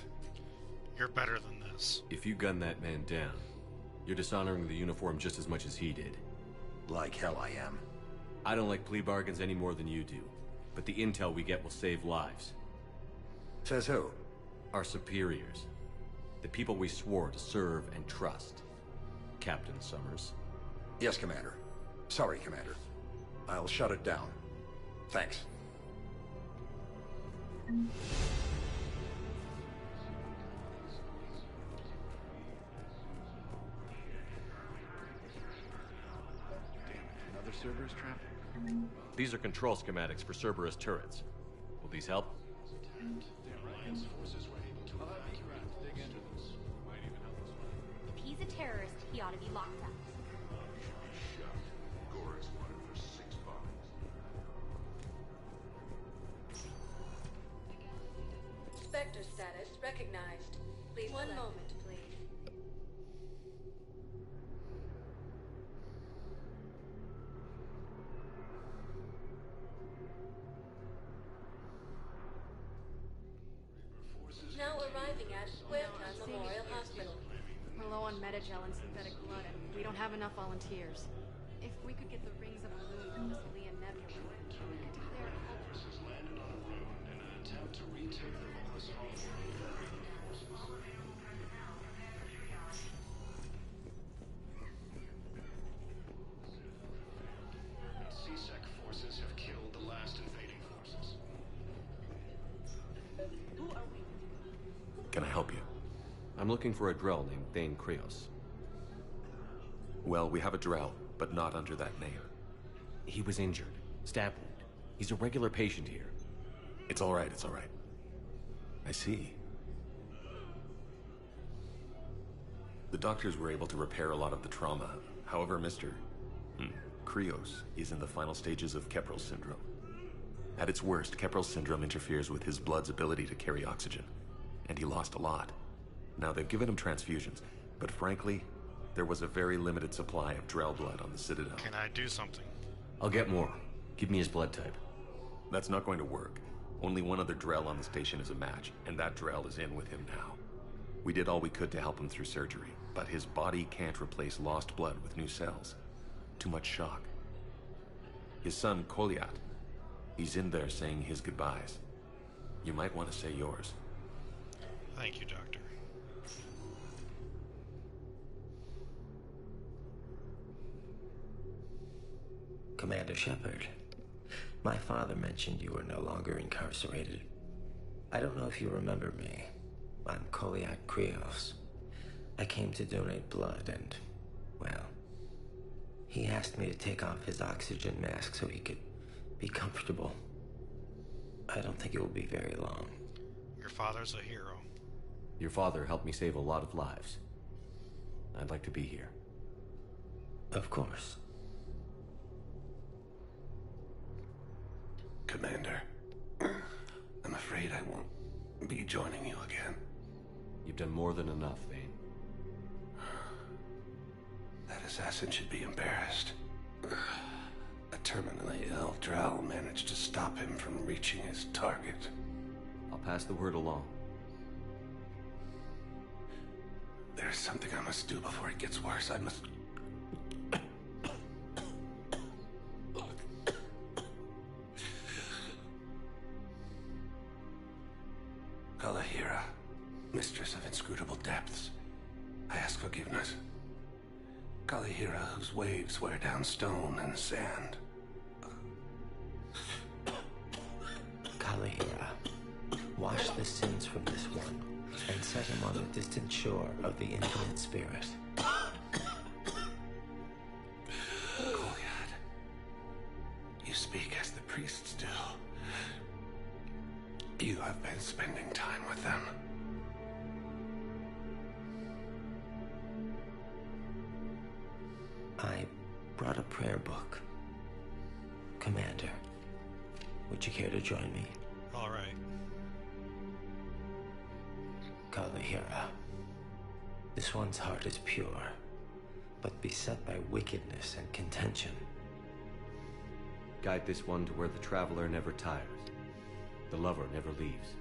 You're better than this. If you gun that man down, you're dishonoring the uniform just as much as he did. Like hell I am. I don't like plea bargains any more than you do. But the intel we get will save lives. Says who? Our superiors. The people we swore to serve and trust. Captain Summers. Yes, Commander. Sorry, Commander. I'll shut it down. Thanks. Another Cerberus trap? These are control schematics for Cerberus turrets. Will these help? If he's a terrorist, he ought to be locked up. Spectre status recognized. Please one moment, please. Now arriving at Huerta Memorial Hospital. We're low on Metagel and synthetic blood, and we don't have enough volunteers. If we could get the rings of Illusion from the Celia Nebula, we could get there and help. Has landed on a road in an attempt to retake the Volus C-Sec forces have killed the last invading forces. Who are we? Can I help you? I'm looking for a Drell named Thane Krios. Well, we have a Drell, but not under that name. He was injured. Stab wound. He's a regular patient here. It's all right, it's all right. I see. The doctors were able to repair a lot of the trauma. However, Mr. Krios is in the final stages of Keprel's syndrome. At its worst, Keprel's syndrome interferes with his blood's ability to carry oxygen, and he lost a lot. Now, they've given him transfusions, but frankly, there was a very limited supply of Drell blood on the Citadel. Can I do something? I'll get more. Give me his blood type. That's not going to work. Only one other Drell on the station is a match, and that Drell is in with him now. We did all we could to help him through surgery, but his body can't replace lost blood with new cells. Too much shock. His son, Kolyat, he's in there saying his goodbyes. You might want to say yours. Thank you, Doctor. Commander Shepard, my father mentioned you were no longer incarcerated. I don't know if you remember me. I'm Kolyat Krios. I came to donate blood and, well, he asked me to take off his oxygen mask so he could be comfortable. I don't think it will be very long. Your father's a hero. Your father helped me save a lot of lives. I'd like to be here. Of course. Commander, I'm afraid I won't be joining you again. You've done more than enough, Vane. That assassin should be embarrassed. A terminally ill Drell managed to stop him from reaching his target. I'll pass the word along. There's something I must do before it gets worse. I must... Kalahira, mistress of inscrutable depths, I ask forgiveness. Kalahira, whose waves wear down stone and sand. Kalahira, wash the sins from this one and set him on the distant shore of the infinite spirit. Kolyat, you speak as the priests do. You have been spending time with them. I brought a prayer book. Commander, would you care to join me? All right. Kalahira, this one's heart is pure, but beset by wickedness and contention. Guide this one to where the traveler never tires. The lover never leaves.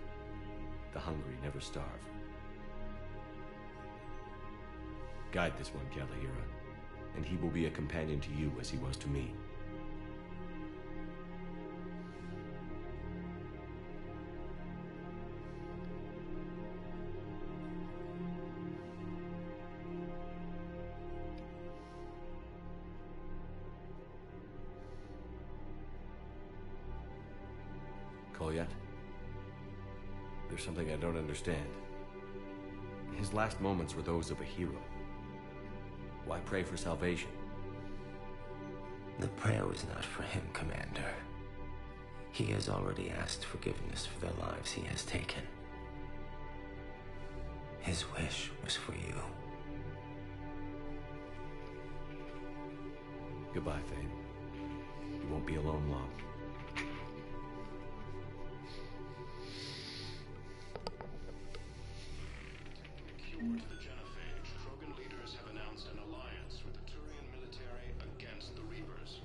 The hungry never starve. Guide this one, Kalahira, and he will be a companion to you as he was to me. Kolyat? There's something I don't understand. His last moments were those of a hero. Why pray for salvation? The prayer was not for him, Commander. He has already asked forgiveness for the lives he has taken. His wish was for you. Goodbye, Thane. You won't be alone long. To the genophage, Krogan leaders have announced an alliance with the Turian military against the Reapers.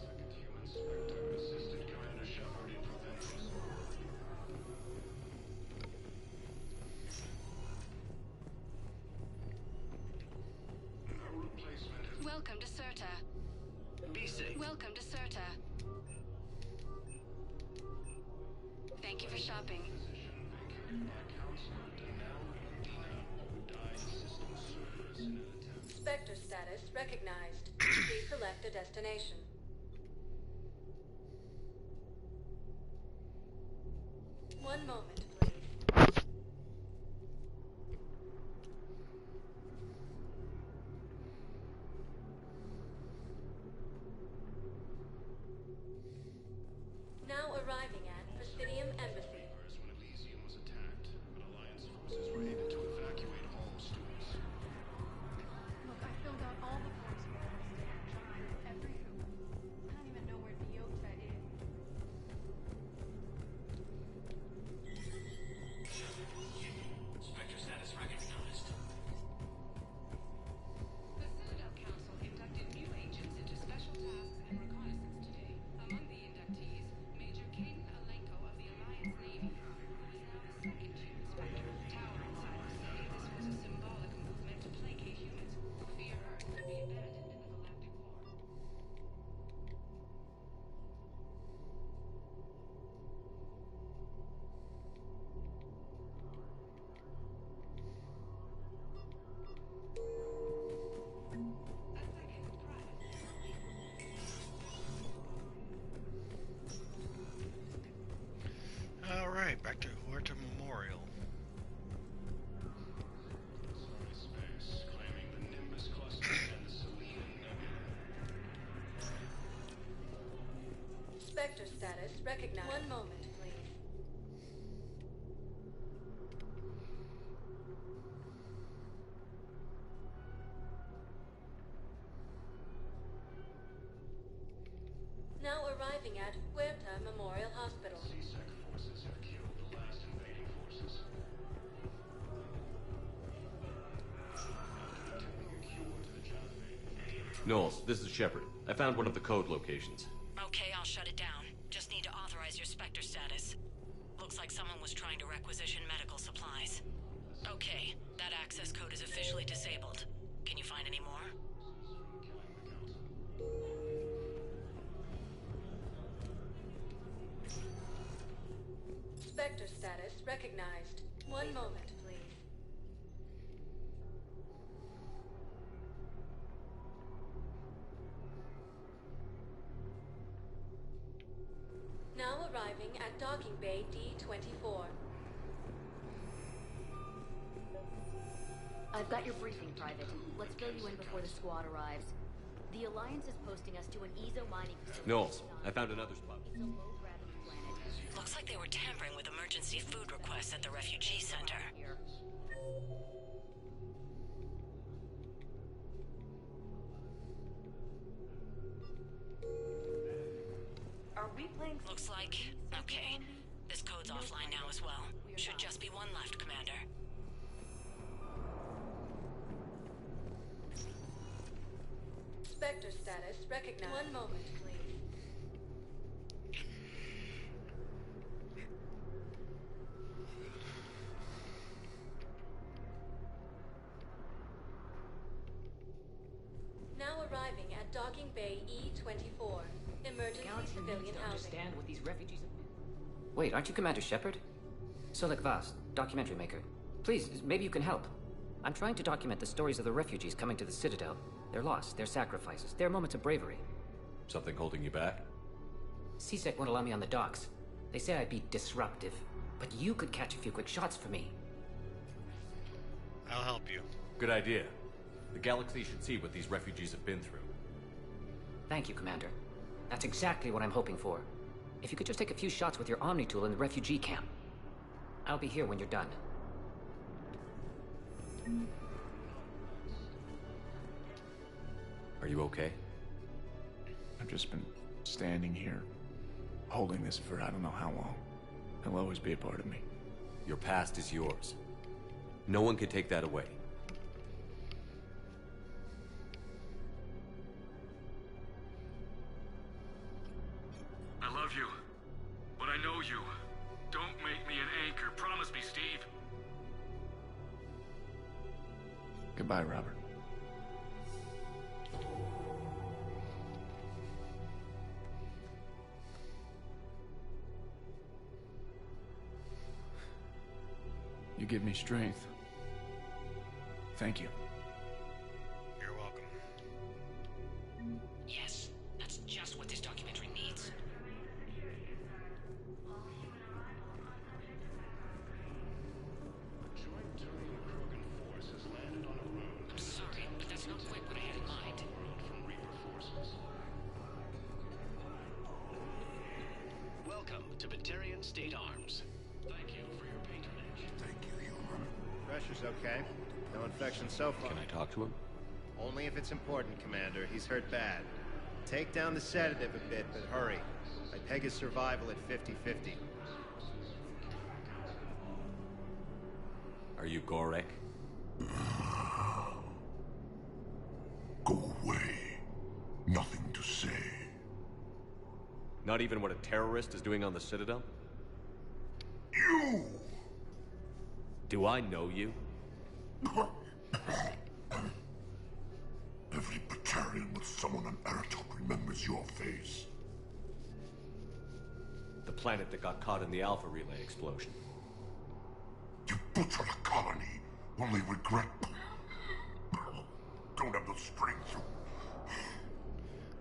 Second human Spectre assisted Commander Shepard in preventing no replacement has... Welcome to Serta. Be safe. Welcome to Serta. Thank you for shopping. Spectre status recognized. Please select a destination. One moment, please. Spectre status recognized. One moment, please. Now arriving at Huerta Memorial Hospital. C-Sec forces have killed the last invading forces. Knowles, this is Shepard. I found one of the code locations. Okay, I'll shut it down. Just need to authorize your Spectre status. Looks like someone was trying to requisition medical supplies. Okay, that access code is officially disabled. Can you find any more? Spectre status recognized. One moment, please. Now arriving at docking bay D-24. I've got your briefing, Private. Let's fill you in before the squad arrives. The Alliance is posting us to an EZO mining facility. Knowles, I found another spot. It's a low-gravity planet. Looks like they were tampering with emergency food requests at the refugee center. Are we playing? Looks like... Okay. This code's offline now as well. Should just be one left, Commander. Spectre status recognized. One moment, please. Now arriving at docking bay E-24. Emergency civilian housing. Understand what these refugees have been. Wait, aren't you Commander Shepard? Solek Vast, documentary maker. Please, maybe you can help. I'm trying to document the stories of the refugees coming to the Citadel. Their loss, their sacrifices, their moments of bravery. Something holding you back? CSEC won't allow me on the docks. They say I'd be disruptive. But you could catch a few quick shots for me. I'll help you. Good idea. The galaxy should see what these refugees have been through. Thank you, Commander. That's exactly what I'm hoping for. If you could just take a few shots with your Omni tool in the refugee camp. I'll be here when you're done. Are you okay? I've just been standing here, holding this for I don't know how long. It'll always be a part of me. Your past is yours. No one can take that away. I love you, but I know you. Don't make me an anchor. Promise me, Steve. Goodbye, Robert. You give me strength. Thank you. You're welcome. Yes, that's just what this documentary needs. I'm sorry, but that's not quite what I had in mind. Welcome to Batarian State Arms. Thank you for your patronage. Thank you, human. Pressure's okay. No infection so far. Can I talk to him? Only if it's important, Commander. He's hurt bad. Take down the sedative a bit, but hurry. I peg his survival at 50-50. Are you Gorek? Go away. Nothing to say. Not even what a terrorist is doing on the Citadel? You! Do I know you? Every Batarian with someone on Eratop remembers your face. The planet that got caught in the Alpha Relay explosion. You butchered a colony, only regret. Don't have the strength to...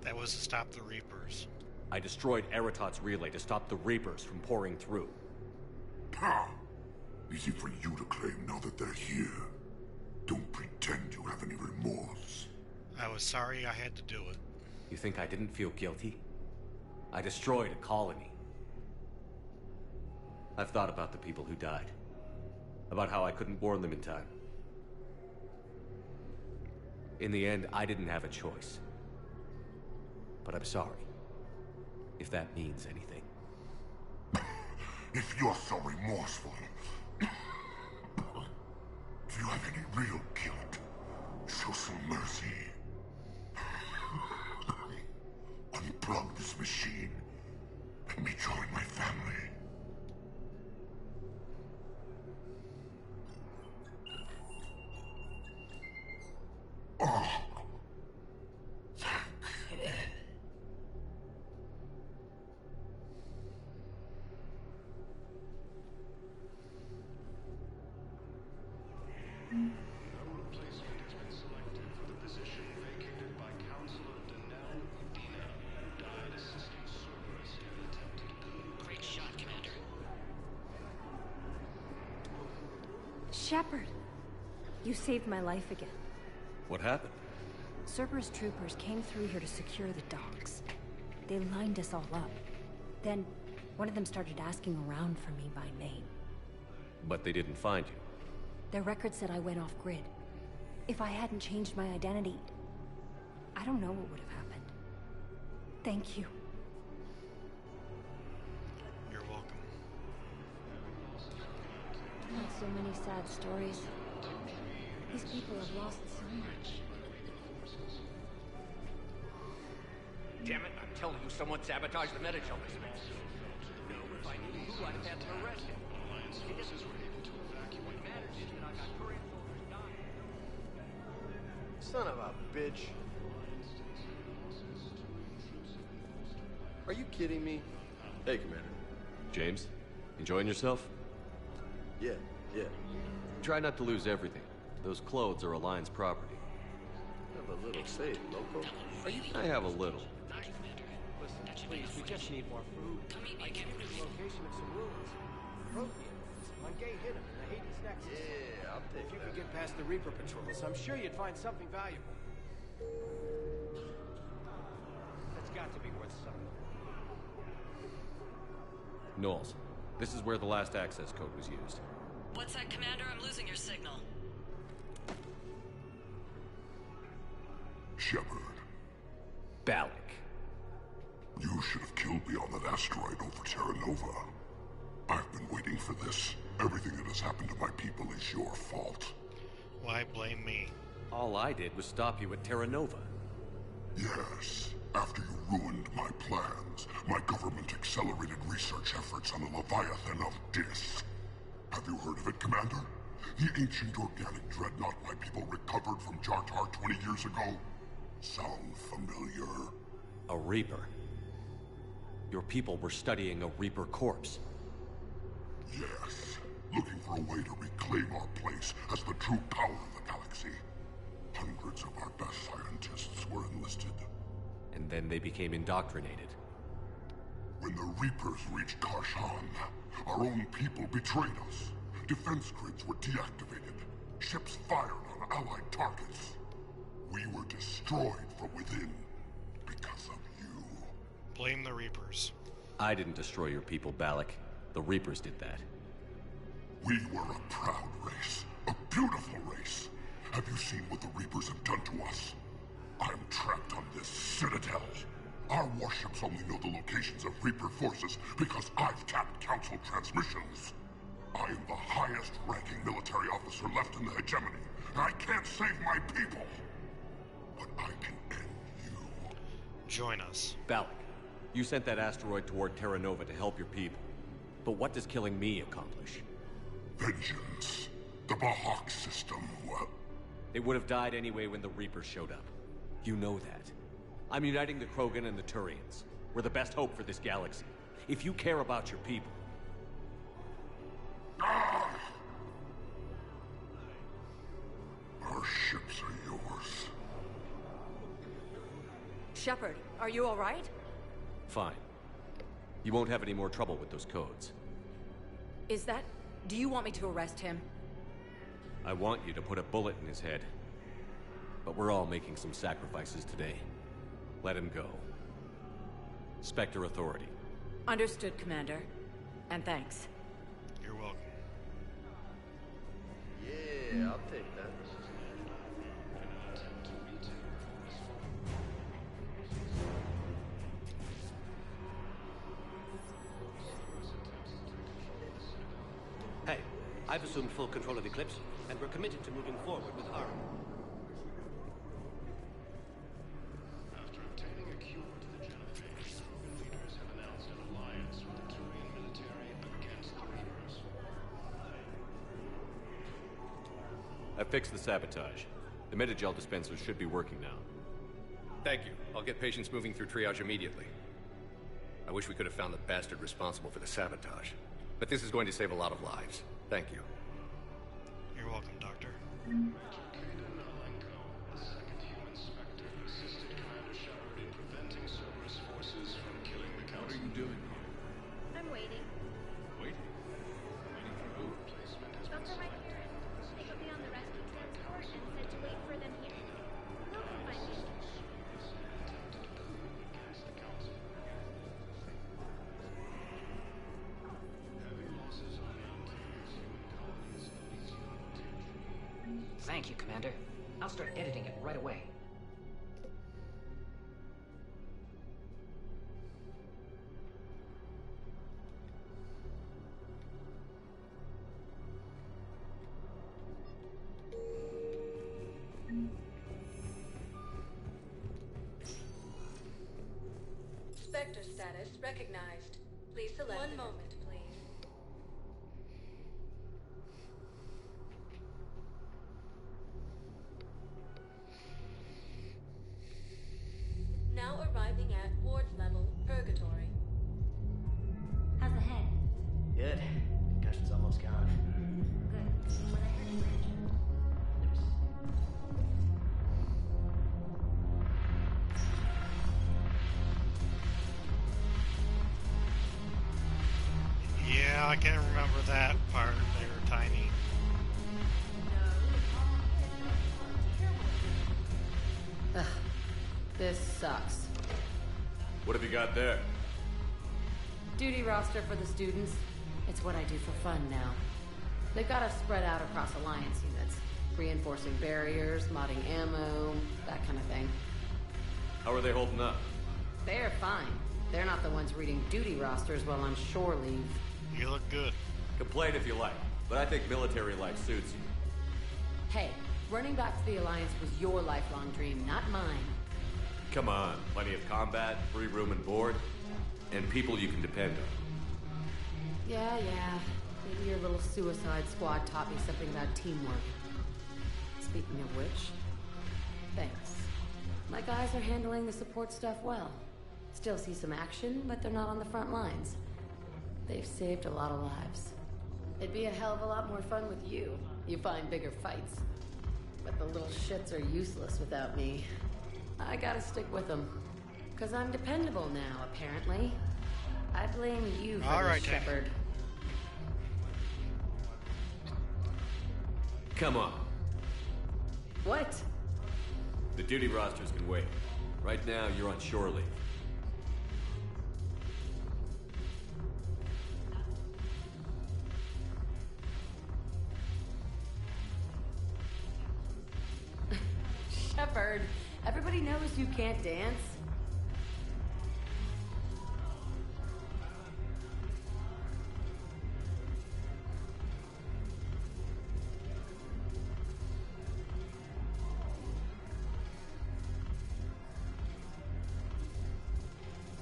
That was to stop the Reapers. I destroyed Eratot's relay to stop the Reapers from pouring through. Ha! Easy for you to claim now that they're here. Don't pretend you have any remorse. I was sorry I had to do it. You think I didn't feel guilty? I destroyed a colony. I've thought about the people who died. About how I couldn't warn them in time. In the end, I didn't have a choice. But I'm sorry. If that means anything. If you're so remorseful, do you have any real guilt? Show some mercy. Unplug this machine. Let me join my family. Oh. Shepard, you saved my life again. What happened? Cerberus troopers came through here to secure the docks. They lined us all up. Then, one of them started asking around for me by name. But they didn't find you. Their record said I went off-grid. If I hadn't changed my identity, I don't know what would have happened. Thank you. You're welcome. So many sad stories. These people have lost so much. Damn it, I'm telling you, someone sabotaged the Medici on this mess. No, if I knew who, I'd have had to arrest him. Son of a bitch. Are you kidding me? Hey, Commander. James, enjoying yourself? Yeah. Try not to lose everything. Those clothes are Alliance property. Have a little say, loco. I have a little. Listen, please, we just need more food. I can give you the location of some ruins. Protein. When Gay hit him in the Hades Nexus. Yeah, I'll take If you could get past the Reaper patrols, I'm sure you'd find something valuable. That's got to be worth something. Knowles, this is where the last access code was used. What's that, Commander? I'm losing your signal. Shepard. Balak. You should have killed me on that asteroid over Terra Nova. I've been waiting for this. Everything that has happened to my people is your fault. Why blame me? All I did was stop you at Terra Nova. Yes. After you ruined my plans, my government accelerated research efforts on the Leviathan of Dis. Have you heard of it, Commander? The ancient organic dreadnought my people recovered from Jartar 20 years ago? Sound familiar? A Reaper? Your people were studying a Reaper corpse. Yes. Looking for a way to reclaim our place as the true power of the galaxy. Hundreds of our best scientists were enlisted. And then they became indoctrinated. When the Reapers reached Karshan, our own people betrayed us. Defense grids were deactivated. Ships fired on Allied targets. We were destroyed from within because of you. Blame the Reapers. I didn't destroy your people, Balak. The Reapers did that. We were a proud race. A beautiful race. Have you seen what the Reapers have done to us? I'm trapped on this citadel. Our warships only know the locations of Reaper forces because I've tapped Council transmissions. I am the highest-ranking military officer left in the hegemony, and I can't save my people. But I can end you. Join us. Balak, you sent that asteroid toward Terra Nova to help your people. But what does killing me accomplish? Vengeance. The Bahak system, well... They would have died anyway when the Reapers showed up. You know that. I'm uniting the Krogan and the Turians. We're the best hope for this galaxy. If you care about your people... Ah! Our ships are yours. Shepard, are you all right? Fine. You won't have any more trouble with those codes. Is that... Do you want me to arrest him? I want you to put a bullet in his head. But we're all making some sacrifices today. Let him go. Spectre Authority. Understood, Commander. And thanks. You're welcome. Yeah, I'll take that. Hey, I've assumed full control of Eclipse, and we're committed to moving forward with ARM. After obtaining a cure to the genophage, Krogan leaders have announced an alliance with the Turian military against the Reapers. I fixed the sabotage. The Metagel dispensers should be working now. Thank you. I'll get patients moving through triage immediately. I wish we could have found the bastard responsible for the sabotage. But this is going to save a lot of lives. Thank you. You're welcome, Doctor. The second human Spectre assisted Commander Shepard in preventing Cerberus forces from killing the Council. What are you doing here? I'm waiting. Waiting? Waiting for who? Replacement has But for my parents, they put me on the rescue transport and said to wait for them here. They'll come find me. against the Council. Heavy losses are maintained human colonies of Elysium. Thank you, Commander. I'll start editing it right away. Spectre status recognized. Please select. One moment, please. Now arriving at ward level purgatory. How's the head? Good. Concussion's almost gone. Good. What I heard you mention. Yeah, I can't remember that part. They were tiny. Ugh. This sucks. What have you got there? Duty roster for the students. It's what I do for fun now. They've got us spread out across Alliance units. Reinforcing barriers, modding ammo, that kind of thing. How are they holding up? They're fine. They're not the ones reading duty rosters while on shore leave. You look good. Complain if you like, but I think military life suits you. Hey, running back to the Alliance was your lifelong dream, not mine. Come on, plenty of combat, free room and board, and people you can depend on. Yeah. Maybe your little suicide squad taught me something about teamwork. Speaking of which, thanks. My guys are handling the support stuff well. Still see some action, but they're not on the front lines. They've saved a lot of lives. It'd be a hell of a lot more fun with you. You find bigger fights. But the little shits are useless without me. I gotta stick with them. 'Cause I'm dependable now, apparently. I blame you for this, Shepard. Come on. What? The duty rosters can wait. Right now, you're on shore leave. Shepard, everybody knows you can't dance.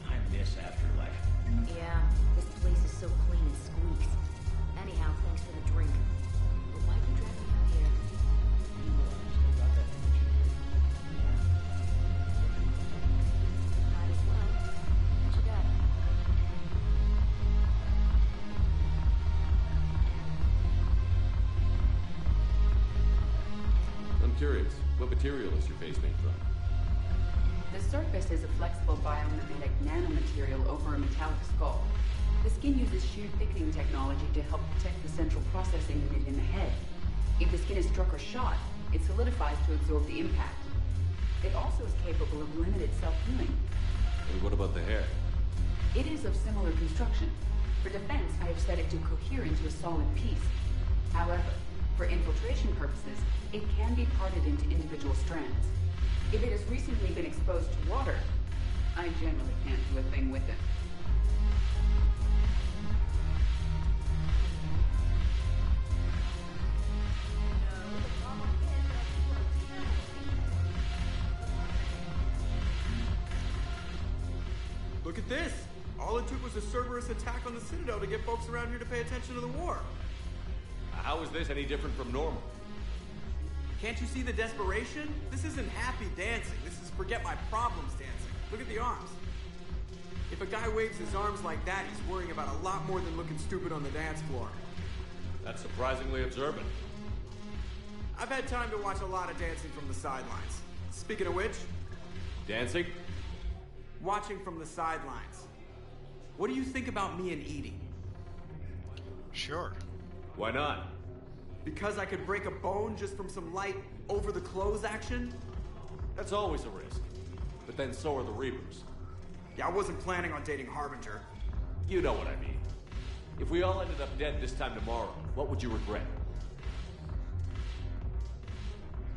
I miss Afterlife. Yeah, this place is so clean and squeaks. Anyhow, thanks for the drink. But why'd you drag me out here? Might as well. What you got? I'm curious, what material is your face made from? The surface is a flexible biomimetic nanomaterial over a metallic skull. The skin uses shear thickening technology to help protect the central processing unit in the head. If the skin is struck or shot, it solidifies to absorb the impact. It also is capable of limited self-healing. And what about the hair? It is of similar construction. For defense, I have set it to cohere into a solid piece. However, for infiltration purposes, it can be parted into individual strands. If it has recently been exposed to water, I generally can't do a thing with it. Look at this! All it took was a Cerberus attack on the Citadel to get folks around here to pay attention to the war. How is this any different from normal? Can't you see the desperation? This isn't happy dancing. This is forget my problems dancing. Look at the arms. If a guy waves his arms like that, he's worrying about a lot more than looking stupid on the dance floor. That's surprisingly observant. I've had time to watch a lot of dancing from the sidelines. Speaking of which... Dancing? Watching from the sidelines. What do you think about me and Edie? Sure. Why not? Because I could break a bone just from some light over-the-clothes action? That's always a risk. But then so are the Reapers. Yeah, I wasn't planning on dating Harbinger. You know what I mean. If we all ended up dead this time tomorrow, what would you regret?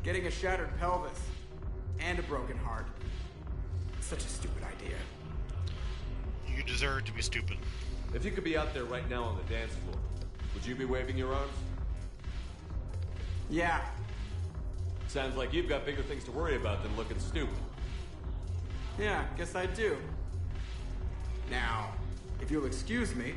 Getting a shattered pelvis. And a broken heart. Such a stupid idea. You deserve to be stupid. If you could be out there right now on the dance floor, would you be waving your arms? Yeah. Sounds like you've got bigger things to worry about than looking stupid. Yeah, guess I do. Now, if you'll excuse me...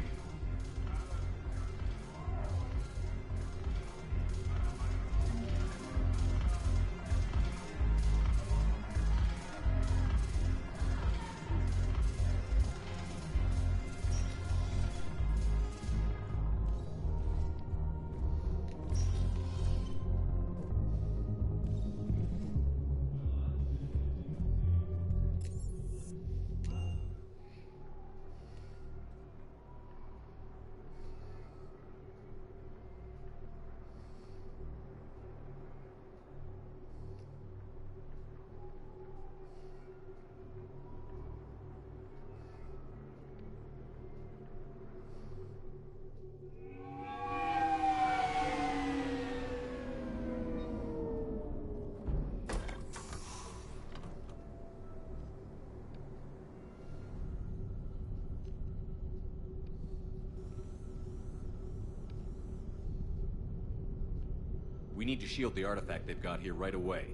We need to shield the artifact they've got here right away.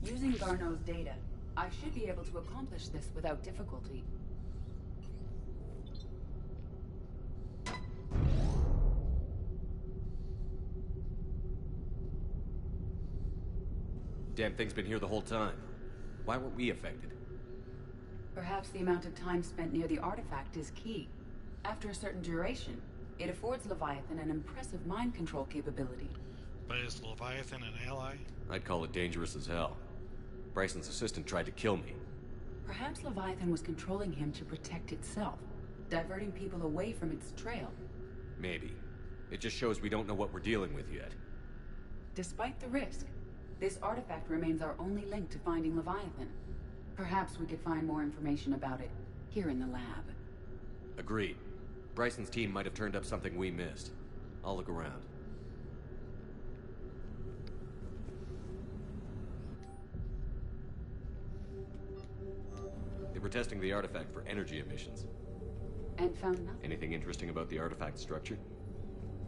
Using Garneau's data, I should be able to accomplish this without difficulty. Damn thing's been here the whole time. Why weren't we affected? Perhaps the amount of time spent near the artifact is key. After a certain duration, it affords Leviathan an impressive mind control capability. But is Leviathan an ally? I'd call it dangerous as hell. Bryson's assistant tried to kill me. Perhaps Leviathan was controlling him to protect itself, diverting people away from its trail. Maybe. It just shows we don't know what we're dealing with yet. Despite the risk, this artifact remains our only link to finding Leviathan. Perhaps we could find more information about it here in the lab. Agreed. Bryson's team might have turned up something we missed. I'll look around. They were testing the artifact for energy emissions. And found nothing. Anything interesting about the artifact structure?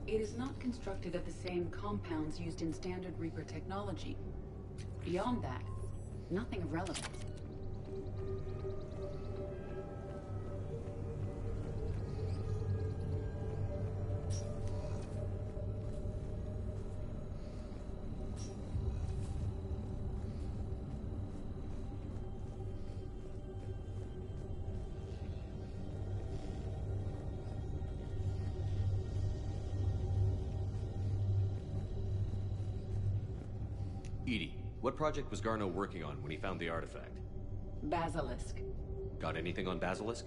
It is not constructed of the same compounds used in standard Reaper technology. Beyond that, nothing of relevance. Edie, what project was Garneau working on when he found the artifact? Basilisk. Got anything on Basilisk?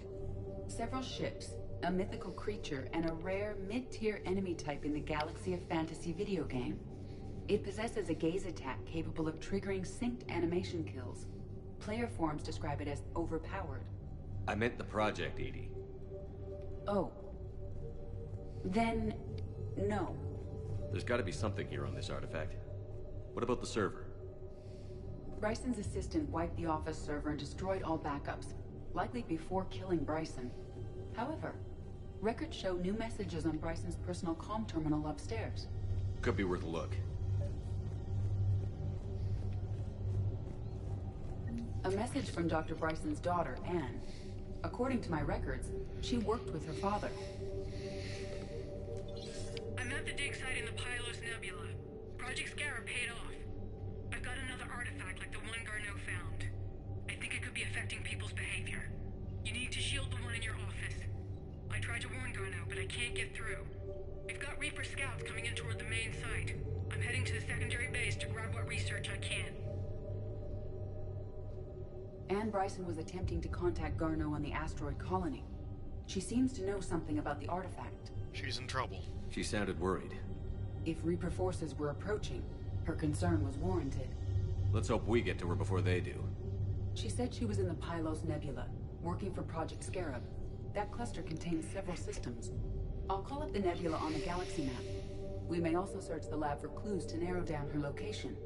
Several ships, a mythical creature, and a rare mid-tier enemy type in the Galaxy of Fantasy video game. It possesses a gaze attack capable of triggering synced animation kills. Player forums describe it as overpowered. I meant the project, Edie. Oh. Then, no. There's gotta be something here on this artifact. What about the server? Bryson's assistant wiped the office server and destroyed all backups, likely before killing Bryson. However, records show new messages on Bryson's personal comm terminal upstairs. Could be worth a look. A message from Dr. Bryson's daughter, Anne. According to my records, she worked with her father. I'm at the dig site in the Pylos Nebula. Project Scarab paid off. I've got another artifact like the one Garneau found. I think it could be affecting people's behavior. You need to shield the one in your office. I tried to warn Garneau, but I can't get through. We've got Reaper scouts coming in toward the main site. I'm heading to the secondary base to grab what research I can. Anne Bryson was attempting to contact Garneau on the asteroid colony. She seems to know something about the artifact. She's in trouble. She sounded worried. If Reaper forces were approaching, her concern was warranted. Let's hope we get to her before they do. She said she was in the Pylos Nebula, working for Project Scarab. That cluster contains several systems. I'll call up the nebula on the galaxy map. We may also search the lab for clues to narrow down her location.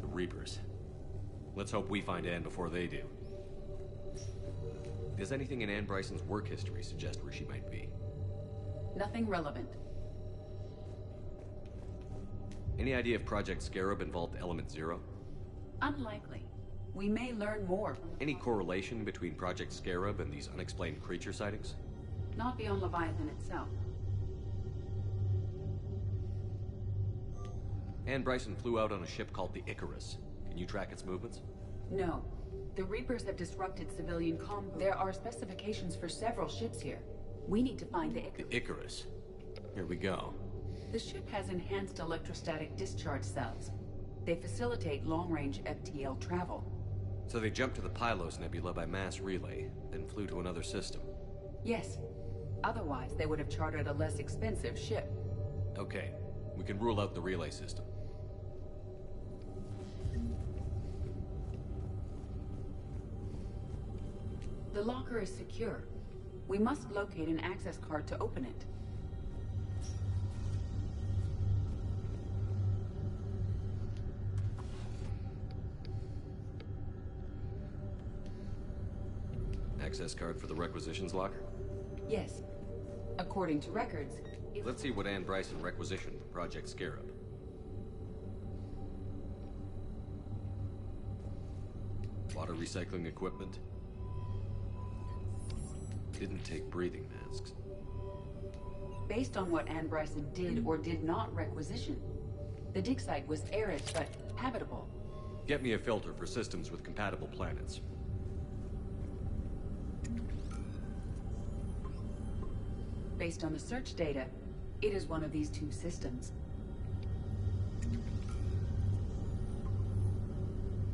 The Reapers. Let's hope we find Anne before they do. Does anything in Anne Bryson's work history suggest where she might be? Nothing relevant. Any idea if Project Scarab involved Element Zero? Unlikely. We may learn more. Any correlation between Project Scarab and these unexplained creature sightings? Not beyond Leviathan itself. Anne Bryson flew out on a ship called the Icarus. Can you track its movements? No. The Reapers have disrupted civilian comm. There are specifications for several ships here. We need to find the Icarus. The Icarus. Here we go. The ship has enhanced electrostatic discharge cells. They facilitate long-range FTL travel. So they jumped to the Pylos Nebula by mass relay, then flew to another system. Yes. Otherwise, they would have chartered a less expensive ship. Okay. We can rule out the relay system. The locker is secure. We must locate an access card to open it. Access card for the requisitions locker? Yes. According to records, Let's see what Anne Bryson requisitioned for Project Scarab. Water recycling equipment. Didn't take breathing masks. Based on what Anne Bryson did or did not requisition, the dig site was arid but habitable. Get me a filter for systems with compatible planets. Based on the search data, it is one of these two systems.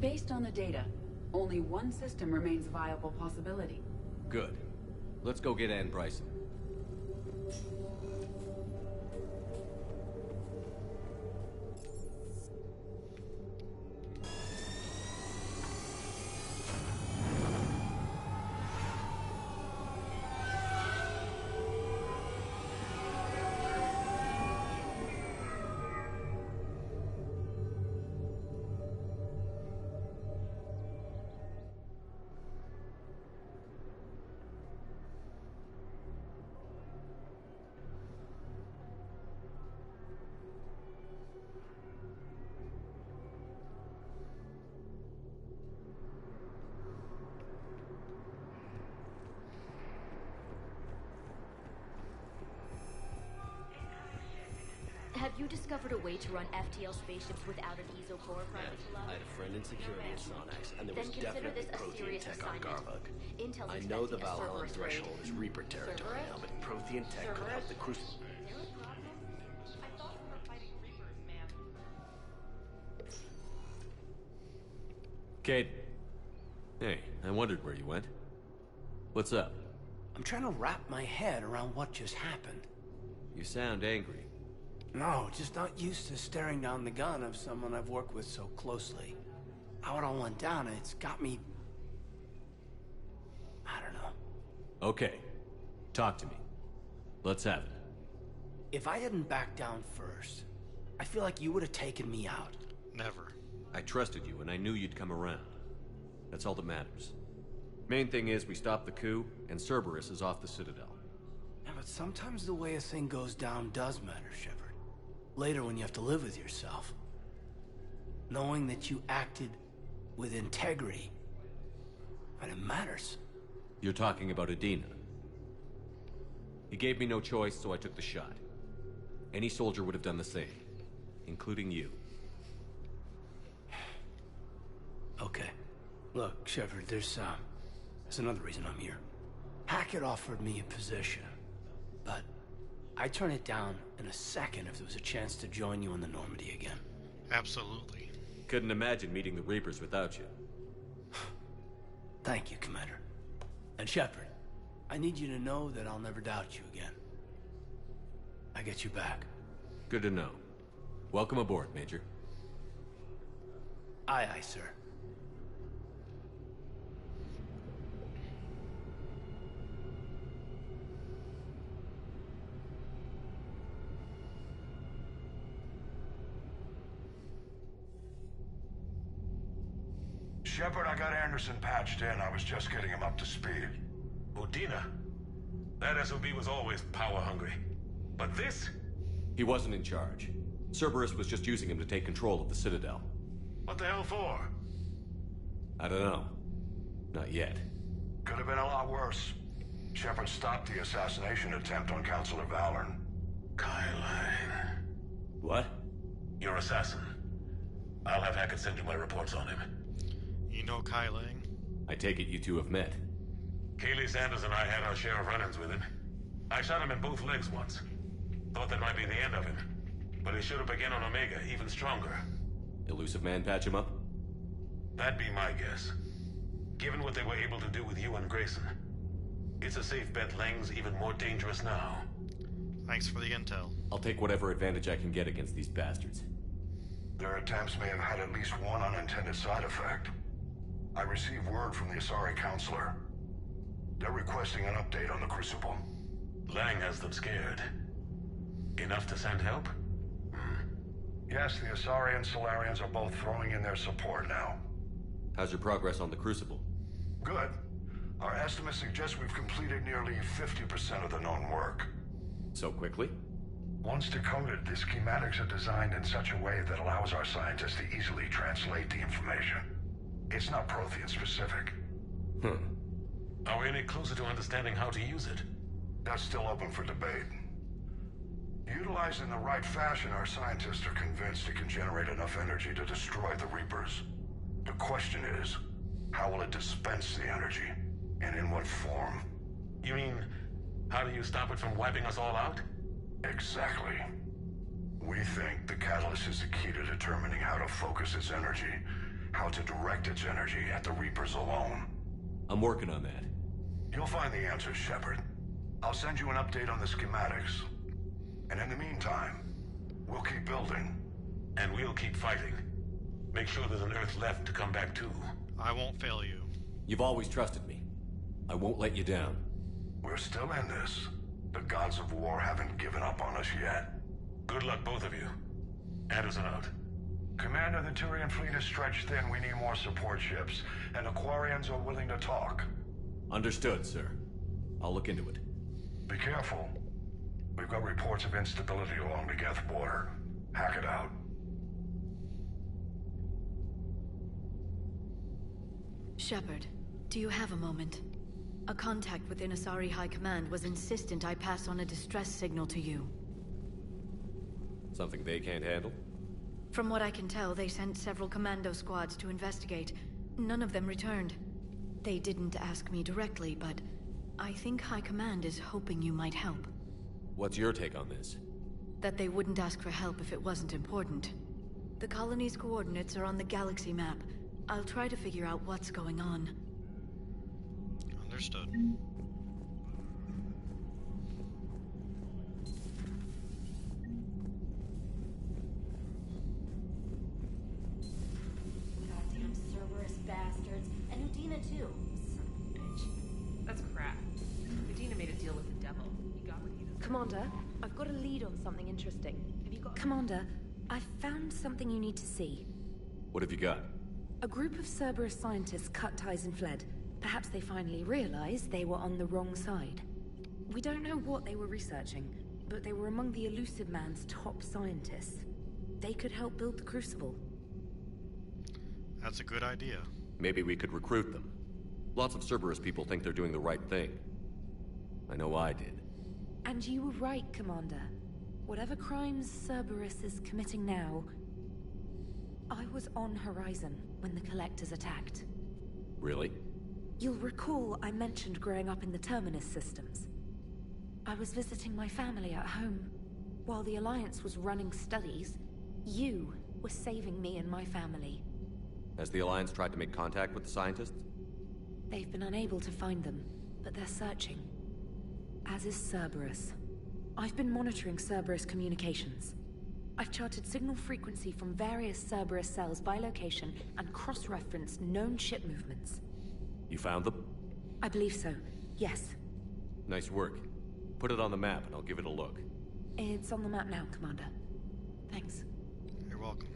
Based on the data, only one system remains a viable possibility. Good. Let's go get Anne Bryson. Have you discovered a way to run FTL spaceships without an ESO core primary lab? I had a friend in security at Sonax, and there Then was consider definitely this a Prothean serious tech on assignment. Garbug. Intel's I know the expecting a Valhalla Cerberus threshold raid. is Reaper territory Cerberus? now, but Prothean tech could help the Crucible. Kate. Hey, I wondered where you went. What's up? I'm trying to wrap my head around what just happened. You sound angry. No, just not used to staring down the gun of someone I've worked with so closely. How it all went down, it's got me... I don't know. Okay. Talk to me. Let's have it. If I hadn't backed down first, I feel like you would have taken me out. Never. I trusted you, and I knew you'd come around. That's all that matters. Main thing is we stopped the coup, and Cerberus is off the Citadel. Yeah, but sometimes the way a thing goes down does matter, Shepard. Later when you have to live with yourself. Knowing that you acted with integrity, and it matters. You're talking about Adina. He gave me no choice, so I took the shot. Any soldier would have done the same, including you. Okay. Look, Shepard, there's another reason I'm here. Hackett offered me a position, but I'd turn it down in a second if there was a chance to join you in the Normandy again. Absolutely. Couldn't imagine meeting the Reapers without you. Thank you, Commander. And Shepard, I need you to know that I'll never doubt you again. I get you back. Good to know. Welcome aboard, Major. Aye, aye, sir. Shepard, I got Anderson patched in. I was just getting him up to speed. Udina? That SOB was always power-hungry. But this? He wasn't in charge. Cerberus was just using him to take control of the Citadel. What the hell for? I don't know. Not yet. Could have been a lot worse. Shepard stopped the assassination attempt on Councilor Valorn. Kyle. What? Your assassin. I'll have Hackett send you my reports on him. You know Kai Lang? I take it you two have met. Kaylee Sanders and I had our share of run-ins with him. I shot him in both legs once. Thought that might be the end of him. But he showed up again on Omega, even stronger. Elusive Man patch him up? That'd be my guess. Given what they were able to do with you and Grayson. It's a safe bet Lang's even more dangerous now. Thanks for the intel. I'll take whatever advantage I can get against these bastards. Their attempts may have had at least one unintended side effect. I received word from the Asari Counselor. They're requesting an update on the Crucible. Lang has them scared. Enough to send help? Yes, the Asari and Solarians are both throwing in their support now. How's your progress on the Crucible? Good. Our estimates suggest we've completed nearly 50% of the known work. So quickly? Once decoded, the schematics are designed in such a way that allows our scientists to easily translate the information. It's not Prothean specific. Are we any closer to understanding how to use it? That's still open for debate. Utilized in the right fashion, our scientists are convinced it can generate enough energy to destroy the Reapers. The question is, how will it dispense the energy? And in what form? You mean, how do you stop it from wiping us all out? Exactly. We think the catalyst is the key to determining how to focus its energy, how to direct its energy at the Reapers alone. I'm working on that. You'll find the answers, Shepard. I'll send you an update on the schematics. And in the meantime, we'll keep building. And we'll keep fighting. Make sure there's an Earth left to come back to. I won't fail you. You've always trusted me. I won't let you down. We're still in this. The gods of war haven't given up on us yet. Good luck, both of you. Anderson out. Commander, the Turian fleet is stretched thin. We need more support ships. And Aquarians are willing to talk. Understood, sir. I'll look into it. Be careful. We've got reports of instability along the Geth border. Hack it out. Shepard, do you have a moment? A contact within Asari High Command was insistent I pass on a distress signal to you. Something they can't handle? From what I can tell, they sent several commando squads to investigate. None of them returned. They didn't ask me directly, but I think High Command is hoping you might help. What's your take on this? That they wouldn't ask for help if it wasn't important. The colony's coordinates are on the galaxy map. I'll try to figure out what's going on. Understood. Commander, I've got a lead on something interesting. Have you got... Commander, I've found something you need to see. What have you got? A group of Cerberus scientists cut ties and fled. Perhaps they finally realized they were on the wrong side. We don't know what they were researching, but they were among the Elusive Man's top scientists. They could help build the Crucible. That's a good idea. Maybe we could recruit them. Lots of Cerberus people think they're doing the right thing. I know I did. And you were right, Commander. Whatever crimes Cerberus is committing now... I was on Horizon when the Collectors attacked. Really? You'll recall I mentioned growing up in the Terminus systems. I was visiting my family at home. While the Alliance was running studies, you were saving me and my family. Has the Alliance tried to make contact with the scientists? They've been unable to find them, but they're searching. As is Cerberus. I've been monitoring Cerberus communications. I've charted signal frequency from various Cerberus cells by location and cross-referenced known ship movements. You found them? I believe so, yes. Nice work. Put it on the map and I'll give it a look. It's on the map now, Commander. Thanks. You're welcome.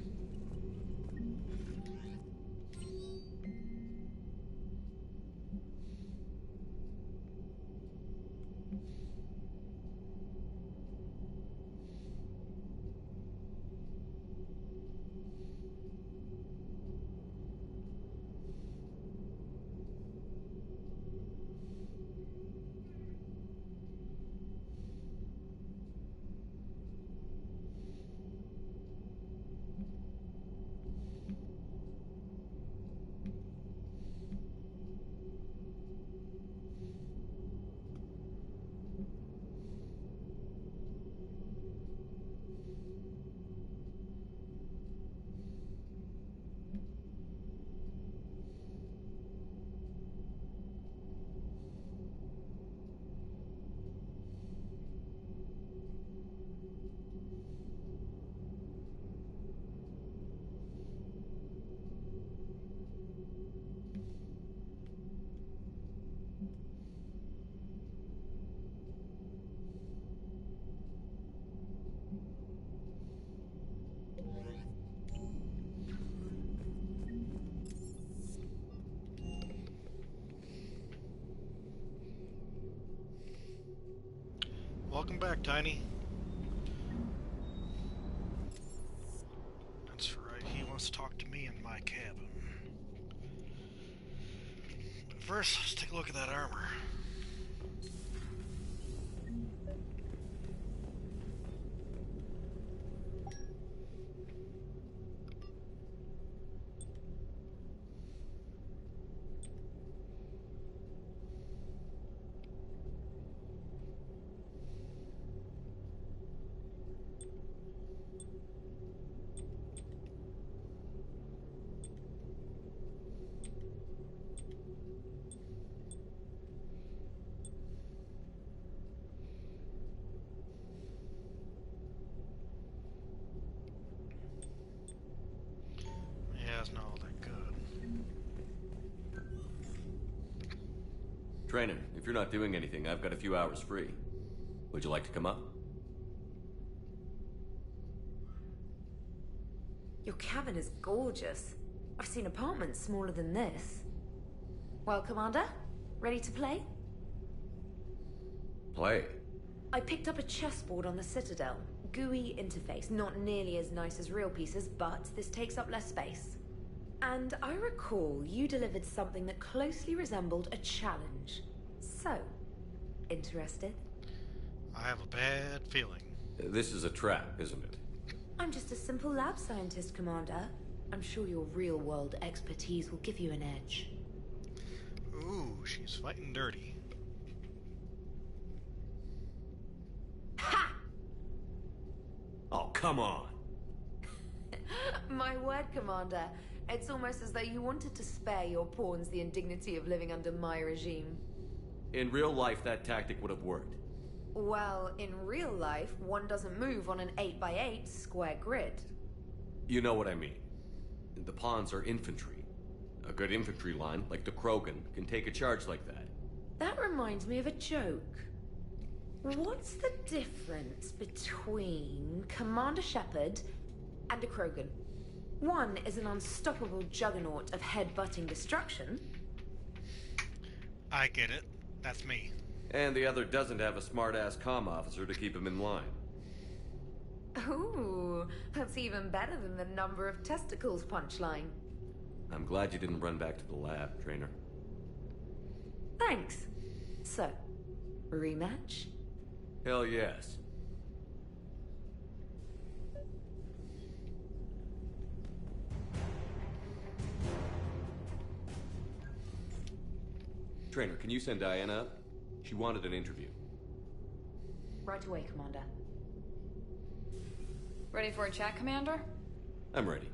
Welcome back, Tiny. That's right, he wants to talk to me in my cabin. But first, let's take a look at that armor. Yeah, it's not all that good. Trainer, if you're not doing anything, I've got a few hours free. Would you like to come up? Your cabin is gorgeous. I've seen apartments smaller than this. Well, Commander, ready to play? Play? I picked up a chessboard on the Citadel. GUI interface, not nearly as nice as real pieces, but this takes up less space. And I recall you delivered something that closely resembled a challenge. So, interested? I have a bad feeling. This is a trap, isn't it? I'm just a simple lab scientist, Commander. I'm sure your real-world expertise will give you an edge. Ooh, she's fighting dirty. Ha! Oh, come on! My word, Commander. It's almost as though you wanted to spare your pawns the indignity of living under my regime. In real life, that tactic would have worked. Well, in real life, one doesn't move on an 8x8 square grid. You know what I mean. The pawns are infantry. A good infantry line, like the Krogan, can take a charge like that. That reminds me of a joke. What's the difference between Commander Shepard and a Krogan? One is an unstoppable juggernaut of head-butting destruction. I get it. That's me. And the other doesn't have a smart-ass comm officer to keep him in line. Ooh, that's even better than the number of testicles punchline. I'm glad you didn't run back to the lab, Trainer. Thanks. So, rematch? Hell yes. Trainer, can you send Diana up? She wanted an interview. Right away, Commander. Ready for a chat, Commander? I'm ready.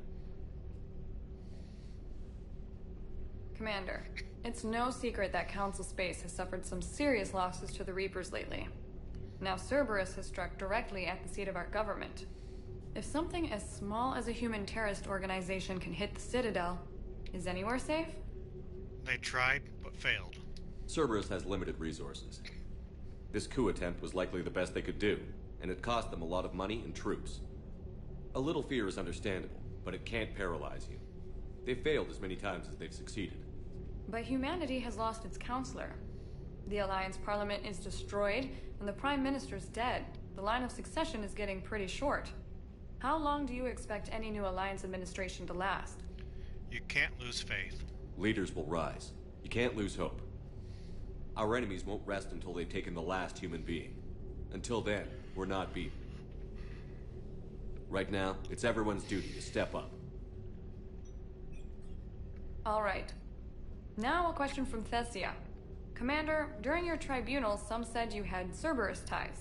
Commander, it's no secret that Council Space has suffered some serious losses to the Reapers lately. Now Cerberus has struck directly at the seat of our government. If something as small as a human terrorist organization can hit the Citadel, is anywhere safe? They tried, but failed. Cerberus has limited resources. This coup attempt was likely the best they could do, and it cost them a lot of money and troops. A little fear is understandable, but it can't paralyze you. They've failed as many times as they've succeeded. But humanity has lost its counselor. The Alliance Parliament is destroyed, and the Prime Minister's dead. The line of succession is getting pretty short. How long do you expect any new Alliance administration to last? You can't lose faith. Leaders will rise. You can't lose hope. Our enemies won't rest until they've taken the last human being. Until then, we're not beaten. Right now, it's everyone's duty to step up. All right. Now a question from Thessia. Commander, during your tribunal, some said you had Cerberus ties.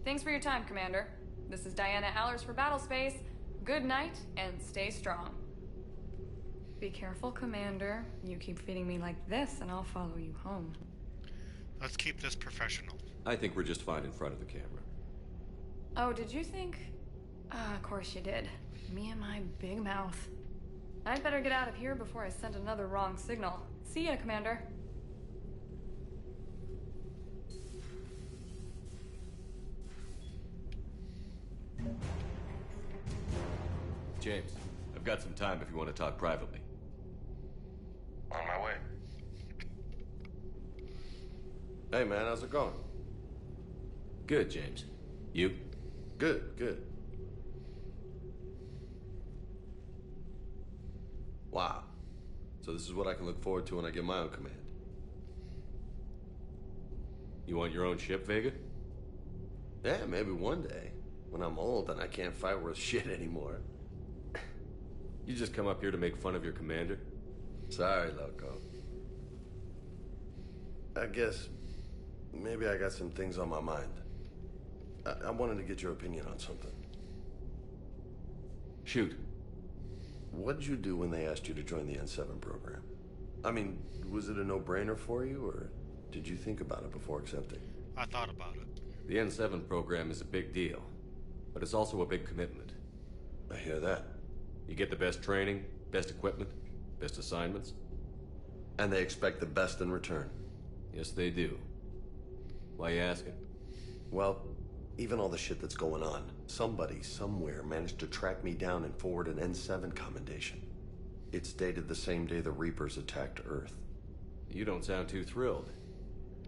Thanks for your time, Commander. This is Diana Allers for Battlespace. Good night, and stay strong. Be careful, Commander. You keep feeding me like this, and I'll follow you home. Let's keep this professional. I think we're just fine in front of the camera. Oh, did you think? Of course you did. Me and my big mouth. I'd better get out of here before I send another wrong signal. See ya, Commander. James, I've got some time if you want to talk privately. On my way. Hey man, how's it going? Good, James. You? Good, good. Wow. So this is what I can look forward to when I get my own command. You want your own ship, Vega? Yeah, maybe one day. When I'm old and I can't fight worth shit anymore. You just come up here to make fun of your commander? Sorry, Loco. I guess maybe I got some things on my mind. I wanted to get your opinion on something. Shoot. What did you do when they asked you to join the N7 program? I mean, was it a no-brainer for you, or did you think about it before accepting? I thought about it. The N7 program is a big deal, but it's also a big commitment. I hear that. You get the best training, best equipment, best assignments. And they expect the best in return. Yes, they do. Why you asking? Well, even all the shit that's going on, somebody, somewhere, managed to track me down and forward an N7 commendation. It's dated the same day the Reapers attacked Earth. You don't sound too thrilled.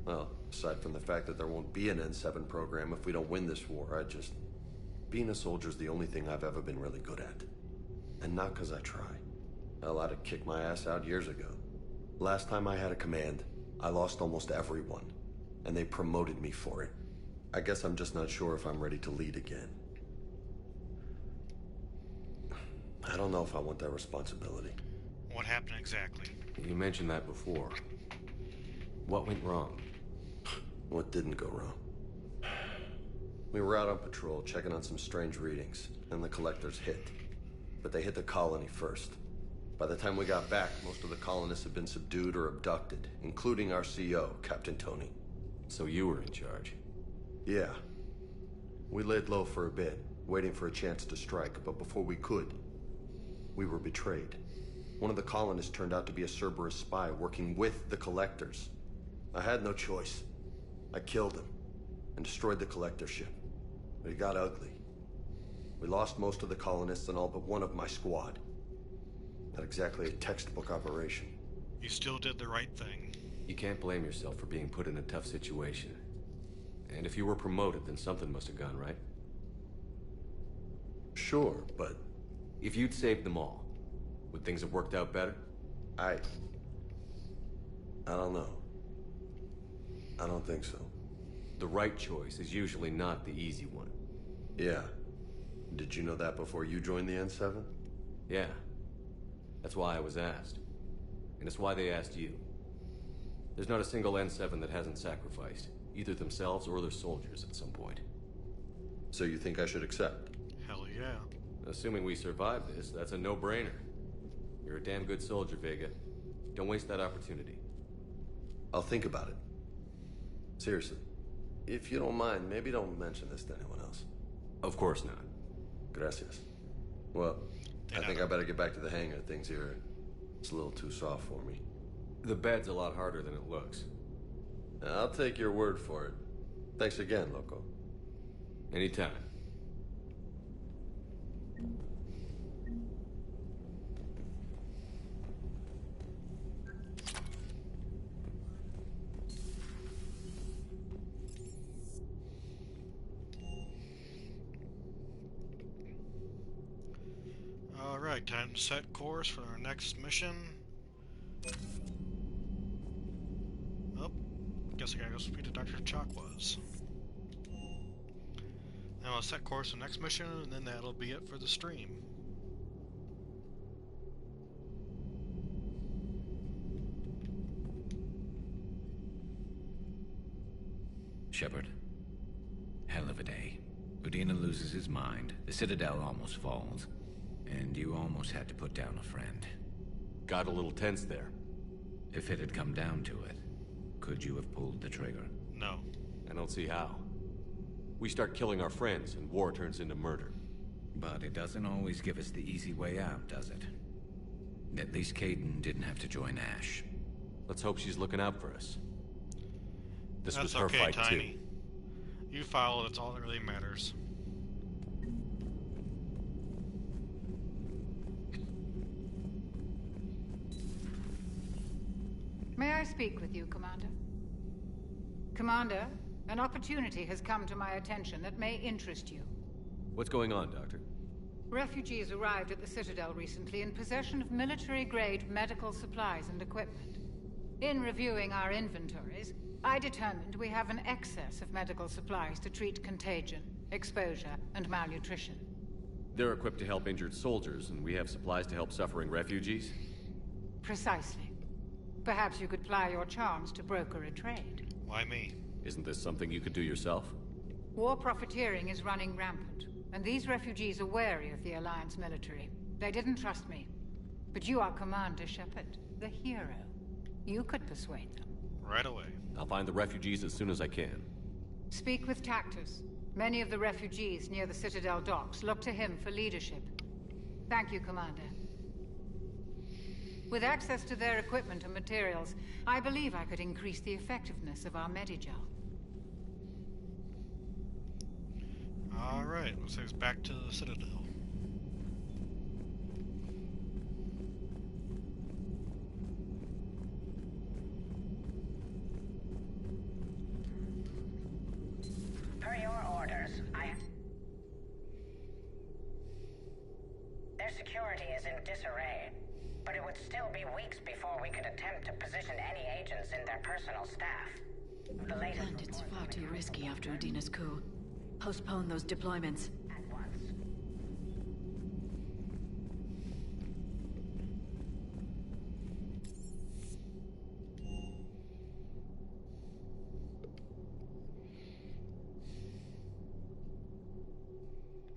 Well, aside from the fact that there won't be an N7 program if we don't win this war, being a soldier's the only thing I've ever been really good at. And not because I try. Hell, I'd have kicked my ass out years ago. Last time I had a command, I lost almost everyone. And they promoted me for it. I guess I'm just not sure if I'm ready to lead again. I don't know if I want that responsibility. What happened exactly? You mentioned that before. What went wrong? What didn't go wrong? We were out on patrol, checking on some strange readings, and the collectors hit. But they hit the colony first. By the time we got back, most of the colonists had been subdued or abducted, including our CO, Captain Tony. So you were in charge? Yeah. We laid low for a bit, waiting for a chance to strike, but before we could, we were betrayed. One of the colonists turned out to be a Cerberus spy working with the collectors. I had no choice. I killed him and destroyed the collector ship. But it got ugly. We lost most of the colonists and all but one of my squad. Not exactly a textbook operation. You still did the right thing. You can't blame yourself for being put in a tough situation. And if you were promoted, then something must have gone right. Sure, but... If you'd saved them all, would things have worked out better? I don't know. I don't think so. The right choice is usually not the easy one. Yeah. Did you know that before you joined the N7? Yeah. That's why I was asked. And it's why they asked you. There's not a single N7 that hasn't sacrificed, either themselves or their soldiers at some point. So you think I should accept? Hell yeah. Assuming we survive this, that's a no-brainer. You're a damn good soldier, Vega. Don't waste that opportunity. I'll think about it. Seriously. If you don't mind, maybe don't mention this to anyone else. Of course not. Gracias. Well, I think I better get back to the hang of things here. It's a little too soft for me. The bed's a lot harder than it looks. I'll take your word for it. Thanks again, Loco. Anytime. Alright, time to set course for our next mission. Oh, guess I gotta go speak to Dr. Chakwas. Then I'll set course for the next mission, and then that'll be it for the stream. Shepard. Hell of a day. Udina loses his mind, the Citadel almost falls, and you almost had to put down a friend. Got a little tense there. If it had come down to it, could you have pulled the trigger? No. I don't see how. We start killing our friends, and war turns into murder. But it doesn't always give us the easy way out, does it? At least Caden didn't have to join Ash. Let's hope she's looking out for us. This That's was her okay, fight, Tiny. too. You follow, that's all that really matters. May I speak with you, Commander? Commander, an opportunity has come to my attention that may interest you. What's going on, Doctor? Refugees arrived at the Citadel recently in possession of military-grade medical supplies and equipment. In reviewing our inventories, I determined we have an excess of medical supplies to treat contagion, exposure, and malnutrition. They're equipped to help injured soldiers, and we have supplies to help suffering refugees? Precisely. Perhaps you could ply your charms to broker a trade. Why me? Isn't this something you could do yourself? War profiteering is running rampant, and these refugees are wary of the Alliance military. They didn't trust me. But you are Commander Shepard, the hero. You could persuade them. Right away. I'll find the refugees as soon as I can. Speak with Tactus. Many of the refugees near the Citadel docks look to him for leadership. Thank you, Commander. With access to their equipment and materials, I believe I could increase the effectiveness of our Medigel. Alright, looks like it's back to the Citadel. Per your orders, Their security is in disarray, but it would still be weeks before we could attempt to position any agents in their personal staff. The latest And it's far too risky after Udina's coup. Postpone those deployments. at once.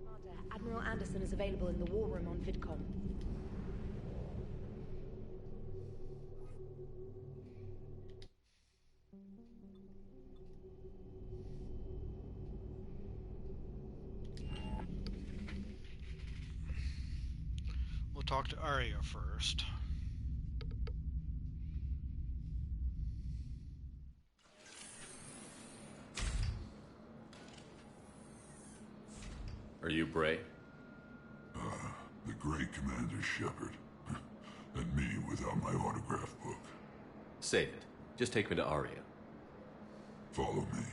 Commander, Admiral Anderson is available in the war room on VidCom. We'll talk to Arya first. Are you Bray? The great Commander Shepard. And me without my autograph book. Save it. Just take me to Aria. Follow me.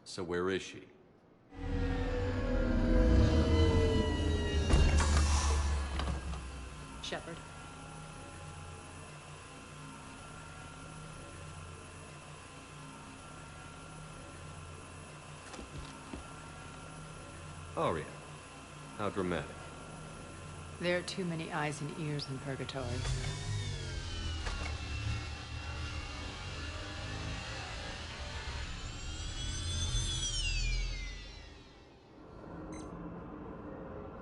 So where is she? Shepard. Aria. How dramatic. There are too many eyes and ears in Purgatory.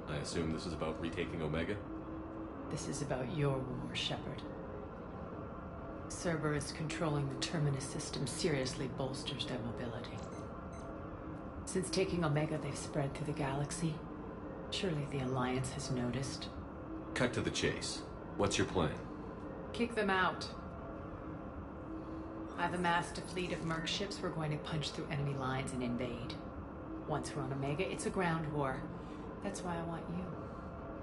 I assume this is about retaking Omega? This is about your war, Shepard. Cerberus controlling the Terminus system seriously bolsters their mobility. Since taking Omega, they've spread through the galaxy. Surely the Alliance has noticed. Cut to the chase. What's your plan? Kick them out. I've amassed a fleet of merc ships. We're going to punch through enemy lines and invade. Once we're on Omega, it's a ground war. That's why I want you.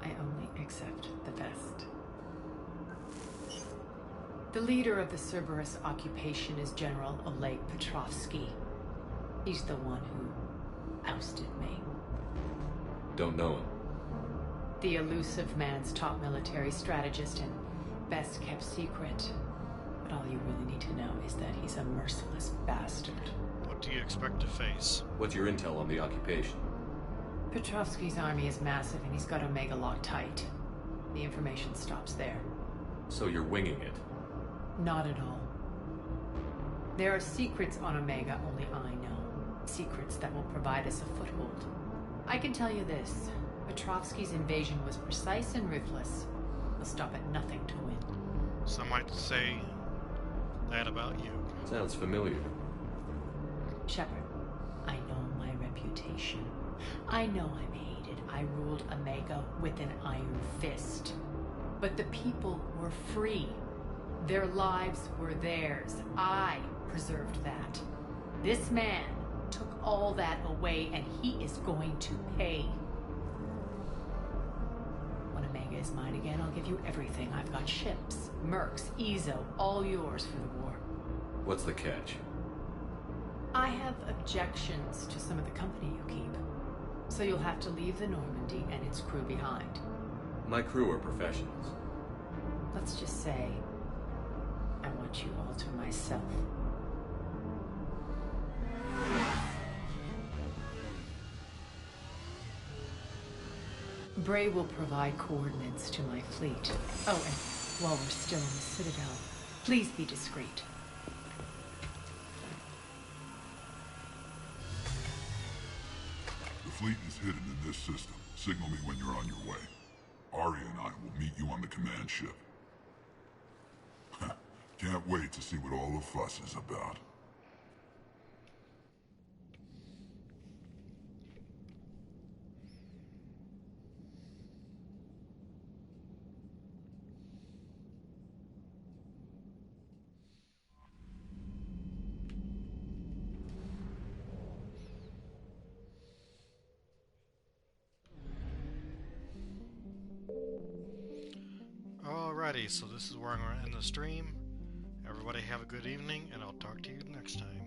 I only accept the best. The leader of the Cerberus occupation is General Oleg Petrovsky. He's the one who ousted me. Don't know him. The elusive man's top military strategist and best kept secret. But all you really need to know is that he's a merciless bastard. What do you expect to face? What's your intel on the occupation? Petrovsky's army is massive and he's got Omega locked tight. The information stops there. So you're winging it? Not at all. There are secrets on Omega only I know. Secrets that will provide us a foothold. I can tell you this. Petrovsky's invasion was precise and ruthless. He'll stop at nothing to win. Some might say that about you. Sounds familiar. Shepard, I know my reputation. I know I'm hated. I ruled Omega with an iron fist. But the people were free. Their lives were theirs. I preserved that. This man took all that away, and he is going to pay. When Omega is mine again, I'll give you everything. I've got ships, mercs, Ezo, all yours for the war. What's the catch? I have objections to some of the company you keep. So you'll have to leave the Normandy and its crew behind. My crew are professionals. Let's just say, I want you all to myself. Bray will provide coordinates to my fleet. Oh, and while we're still in the Citadel, please be discreet. The fleet is hidden in this system. Signal me when you're on your way. Aria and I will meet you on the command ship. Can't wait to see what all the fuss is about. Alrighty, so this is where I'm going to end the stream. Everybody have a good evening, and I'll talk to you next time.